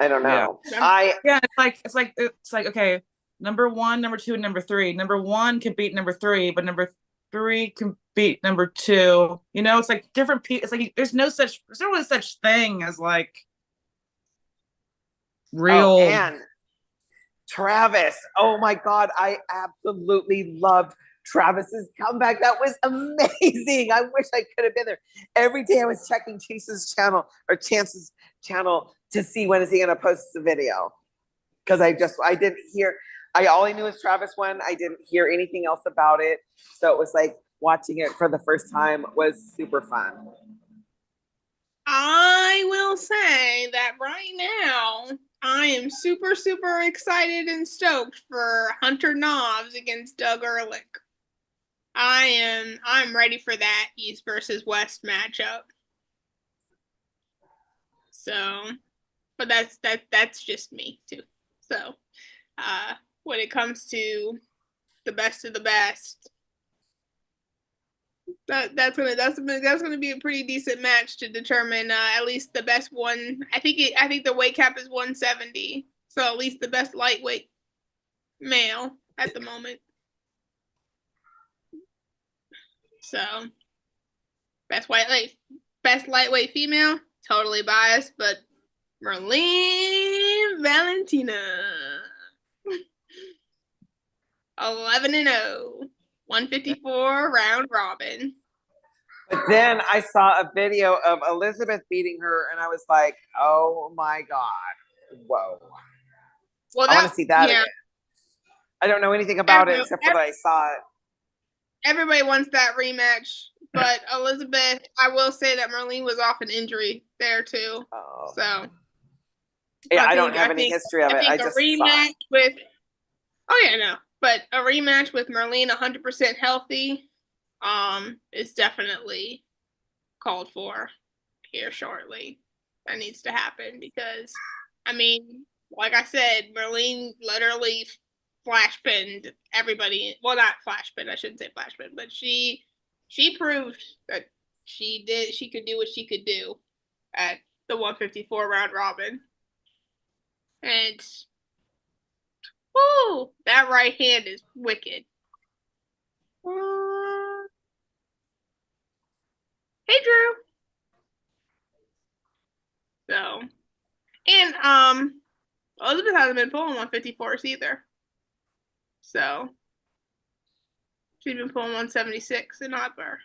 I don't know. Yeah. Yeah, it's like okay, number 1, number 2, and number 3. Number 1 can beat number 3, but number 3 can beat number 2. You know, it's like different people. It's like there's no really such thing as like real. Oh, and Travis. Oh my god, I absolutely loved Travis's comeback. That was amazing. I wish I could have been there. Every day I was checking Chance's channel to see when is he gonna post the video. Because I didn't hear, all I knew was Travis won. I didn't hear anything else about it. So it was like watching it for the first time was super fun. I will say that right now, I am super, super excited and stoked for Hunter Knobs against Doug Ehrlich. I'm ready for that East versus West matchup. So, but that's just me too. So, when it comes to the best of the best, that's gonna be a pretty decent match to determine at least the best one. I think the weight cap is 170, so at least the best lightweight male at the moment. So best lightweight female, totally biased, but Merlene Valentina, 11-0, 154 round robin. But then I saw a video of Elizabeth beating her, and I was like, "Oh my god, whoa!" Well, I want to see that yeah. again. I don't know anything about it except for that I saw it. Everybody wants that rematch, but Elizabeth, I will say that Merlene was off an injury there too. Oh. So yeah, I don't have any history of it. I just a rematch with. Oh yeah, no, but a rematch with Merlene 100% healthy, is definitely called for here shortly. That needs to happen because, I mean, like I said, Merlene literally flash pinned everybody. Well, not flash pin. I shouldn't say flash pin, but she proved that she could do what she could do at the 154 round robin. And whoo, that right hand is wicked. Hey, Drew. So, and Elizabeth hasn't been pulling 154s either. So she's been pulling 176 in Oddbar.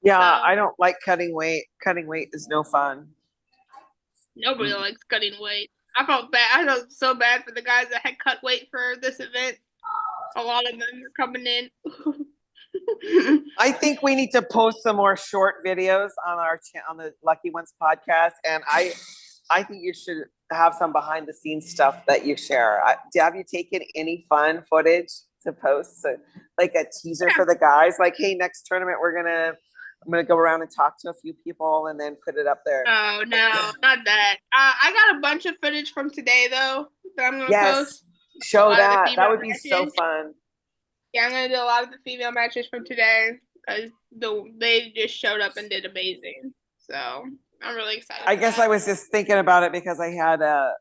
Yeah, So, I don't like cutting weight. Cutting weight is no fun. nobody likes cutting weight. I felt bad. I felt so bad for the guys that had cut weight for this event. A lot of them are coming in. I think we need to post some more short videos on on the Lucky Ones podcast, and I think you should have some behind the scenes stuff that you share. Have you taken any fun footage to post, so, like a teaser for the guys? Like, hey, next tournament I'm gonna go around and talk to a few people and then put it up there. Oh no, not that. I got a bunch of footage from today though that I'm gonna post. Show that. That would be matches. so fun. Yeah, I'm gonna do a lot of the female matches from today because they just showed up and did amazing. So I'm really excited. I guess I was just thinking about it because I had a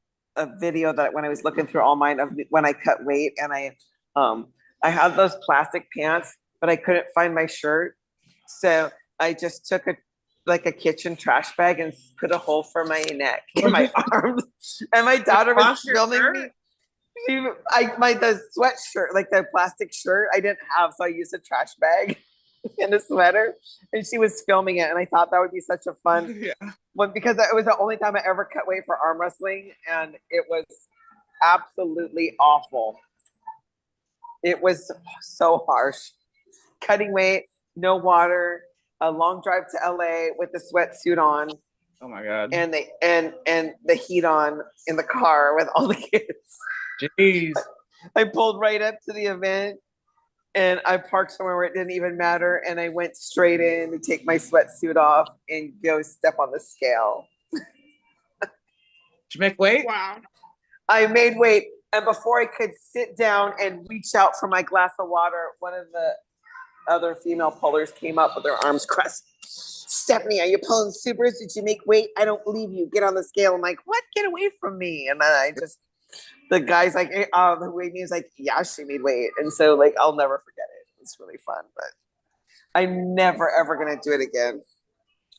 video that when I was looking through all mine of when I cut weight, and I had those plastic pants, but I couldn't find my shirt, so I just took a kitchen trash bag and put a hole for my neck and my arms, and my daughter was filming me. The sweatshirt, like the plastic shirt, I didn't have, so I used a trash bag and a sweater, and she was filming it, and I thought that would be such a fun one because it was the only time I ever cut weight for arm wrestling, and it was absolutely awful. It was so harsh. Cutting weight no water, a long drive to LA with the sweatsuit on Oh my God. and the heat on in the car with all the kids. Jeez. I pulled right up to the event and I parked somewhere where it didn't even matter. And I went straight in to take my sweatsuit off and go step on the scale. Did you make weight? Wow. I made weight. And before I could sit down and reach out for my glass of water, one of the other female pullers came up with their arms crossed. Stephanie, are you pulling supers? Did you make weight? I don't believe you. Get on the scale. I'm like, what? Get away from me. And then the guy's like, who weighed me is like, yeah, she made weight. And so like, I'll never forget it. It's really fun, but I'm never, ever going to do it again.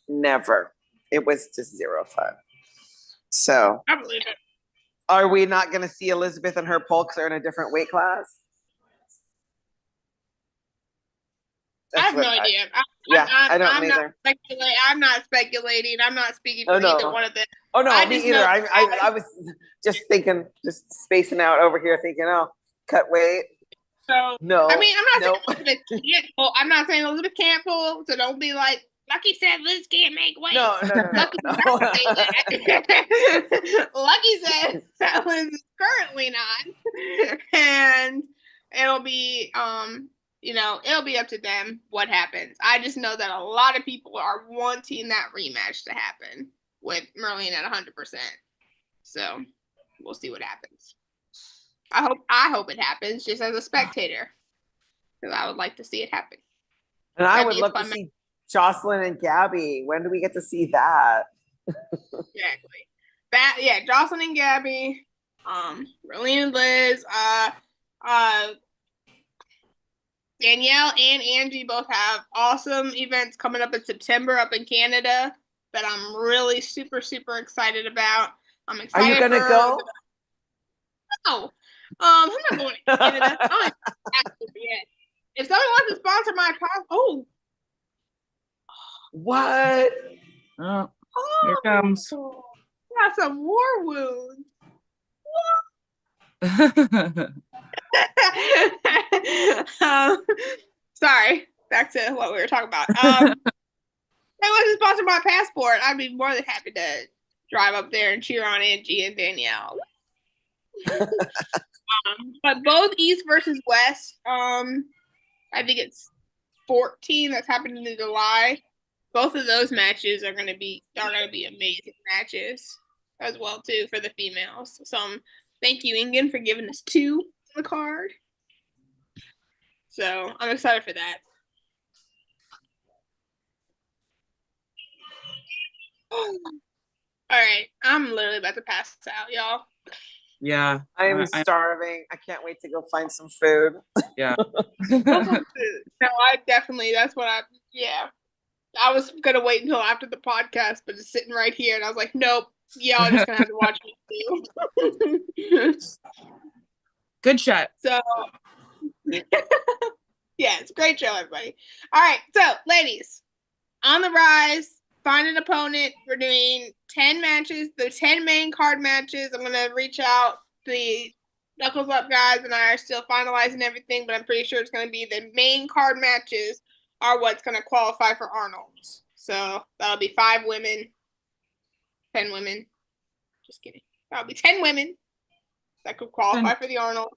Never. It was just zero fun. So I believe it. are we not going to see Elizabeth and her pull because they're in a different weight class? I have no idea. I'm either. I'm not speculating. I'm not speaking Oh, for no. either one of them. Oh no, I me just either. know- I was just thinking, just spacing out over here, thinking, oh, cut weight. So No, I mean, I'm not nope. saying Elizabeth can't pull. I'm not saying Elizabeth can't pull. So don't be like Lucky said Liz can't make weight. No. Lucky no. Lucky said that Liz is currently not, and it'll be it'll be up to them what happens. I just know that a lot of people are wanting that rematch to happen with Merlene at 100%. So we'll see what happens. I hope it happens just as a spectator because I would like to see it happen. And I That'd would be a love to fun see Jocelyn and Gabby. When do we get to see that? Exactly. Jocelyn and Gabby, Merlene and Liz, Danielle and Angie both have awesome events coming up in September up in Canada that I'm really super, super excited about. I'm Are excited. you gonna go? No. I'm not going to Canada. I don't have to yet. If someone wants to sponsor my travel, What? Oh, here it comes. got some war wounds. Sorry, back to what we were talking about. If I wasn't sponsored by Passport, I'd be more than happy to drive up there and cheer on Angie and Danielle. But both East versus West, I think it's 14 that's happening in July. Both of those matches are gonna be amazing matches as well too for the females. So thank you, Ingen, for giving us 2 on the card. So I'm excited for that. All right, I'm literally about to pass out, y'all. Yeah. I'm starving. I can't wait to go find some food. Yeah. No, I definitely. That's what I was gonna wait until after the podcast, but it's sitting right here, and I was like, nope, y'all just gonna have to watch me too. Good shot. So, yeah, it's a great show, everybody. All right, so ladies, on the rise, find an opponent. We're doing 10 matches. The 10 main card matches. I'm gonna reach out. The Knuckles Up guys and I are still finalizing everything, but I'm pretty sure it's gonna be the main card matches are what's gonna qualify for Arnold's. So that'll be 5 women, 10 women. Just kidding. That'll be 10 women that could qualify for the Arnold.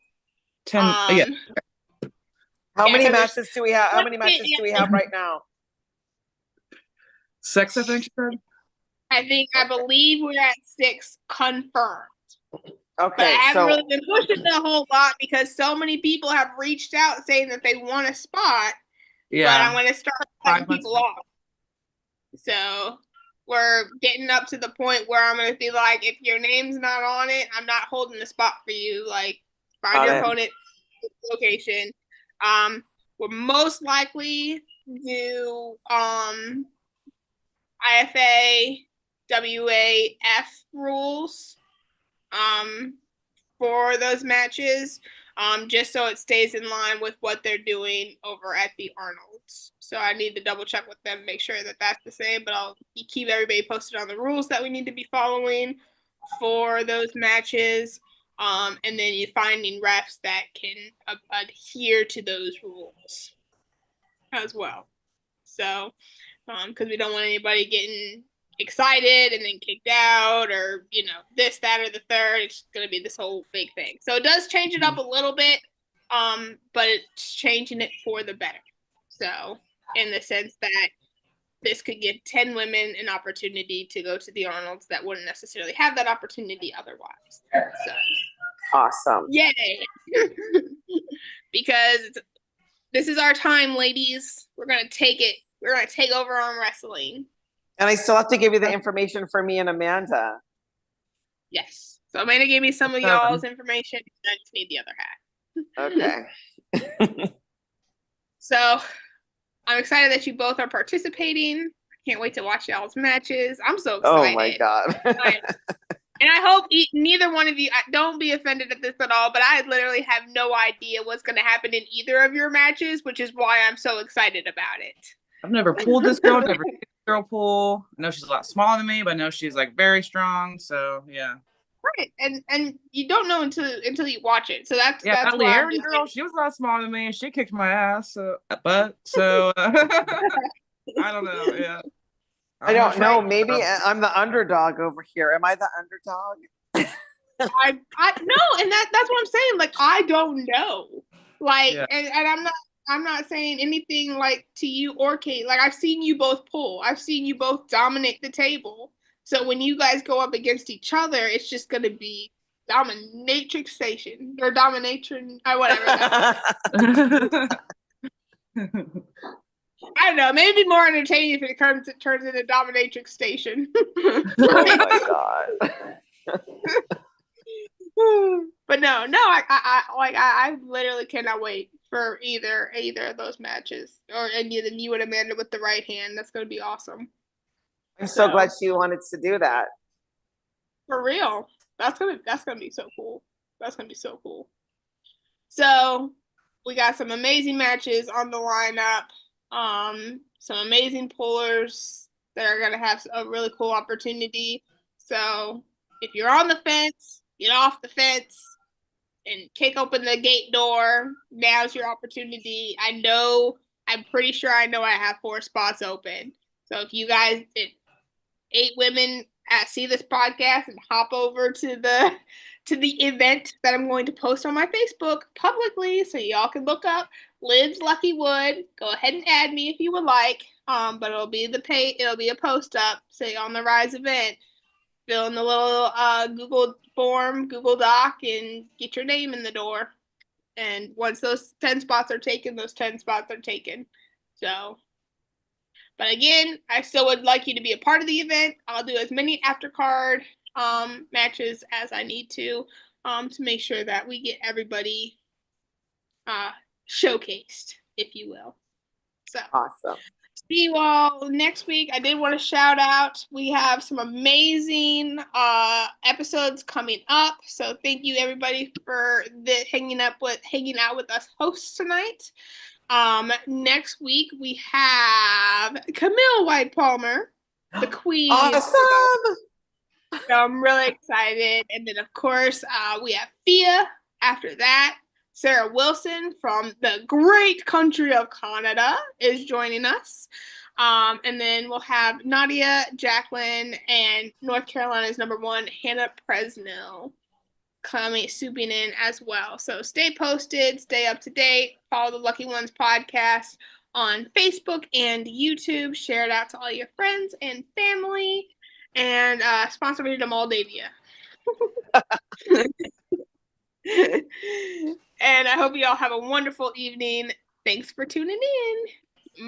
10. Yeah. How many 'cause matches do we have? How many matches do we have right now? 6, I think you said. I believe we're at 6 confirmed. But I Okay, haven't so really been pushing it a whole lot because so many people have reached out saying that they want a spot. But I'm going to start cutting 5 months. people off. So we're getting up to the point where I'm going to be like, if your name's not on it, I'm not holding the spot for you. Like, find Got your it. opponent, location. We'll most likely do IFA, WAF rules for those matches, just so it stays in line with what they're doing over at the Arnold's. So I need to double check with them, make sure that that's the same, but I'll keep everybody posted on the rules that we need to be following for those matches. And then you're finding refs that can adhere to those rules as well. So, because we don't want anybody getting excited and then kicked out, or this, that, or the third. It's going to be this whole big thing. So it does change it up a little bit, but it's changing it for the better. So in the sense that this could give 10 women an opportunity to go to the Arnold's that wouldn't necessarily have that opportunity otherwise. So Awesome. yay. Because this is our time, ladies. We're going to take it. We're going to take over arm wrestling. And I still have to give you the information for me and Amanda. Yes. So Amanda gave me some of y'all's information. I just need the other half. Okay. So I'm excited that you both are participating. I can't wait to watch y'all's matches. I'm so excited. Oh my God. And I hope neither one of you, don't be offended at this at all, but I literally have no idea what's going to happen in either of your matches, which is why I'm so excited about it. I've never pulled this girl, never seen this girl pull. I know she's a lot smaller than me, but I know she's like very strong. So yeah. Right. And you don't know until you watch it. So that's that why Aaron girl, she was a lot smaller than me and she kicked my ass. So I don't know. Yeah. I don't know. Maybe I'm the underdog over here. Am I the underdog? I no, and that's what I'm saying. Like, I don't know. Like, Yeah. and I'm not saying anything like to you or Kate. Like, I've seen you both pull. I've seen you both dominate the table. So when you guys go up against each other, it's just gonna be dominatrix station or dominatron or whatever. I don't know. Maybe more entertaining if it turns into dominatrix station. Oh my God. But no, I literally cannot wait for either of those matches, and you and Amanda with the right hand. That's gonna be awesome. I'm so glad she wanted to do that. For real. That's gonna be so cool. That's gonna be so cool. So we got some amazing matches on the lineup. Some amazing pullers that are gonna have a really cool opportunity. So if you're on the fence, get off the fence and kick open the gate door. Now's your opportunity. I'm pretty sure I know I have 4 spots open. So if you guys, 8 women see this podcast and hop over to the event that I'm going to post on my Facebook publicly, so y'all can look up Lids Lucky Wood. Go ahead and add me if you would like. But it'll be a post up, say on the Rise event. Fill in the little Google form, Google Doc, and get your name in the door. And once those 10 spots are taken, those 10 spots are taken. So, but again, I still would like you to be a part of the event. I'll do as many aftercard matches as I need to make sure that we get everybody showcased, if you will. So Awesome. See you all next week. I did want to shout out, we have some amazing episodes coming up. So thank you everybody for hanging out with us hosts tonight. Next week we have Camille White Palmer, the queen. Awesome. So I'm really excited. And then of course we have Fia after that. Sarah Wilson from the great country of Canada is joining us. And then we'll have Nadia, Jacqueline, and North Carolina's #1, Hannah Presnell, swooping in as well. So stay posted, stay up to date, follow the Lucky Ones podcast on Facebook and YouTube. Share it out to all your friends and family. And sponsor me to Moldavia. And I hope you all have a wonderful evening. Thanks for tuning in.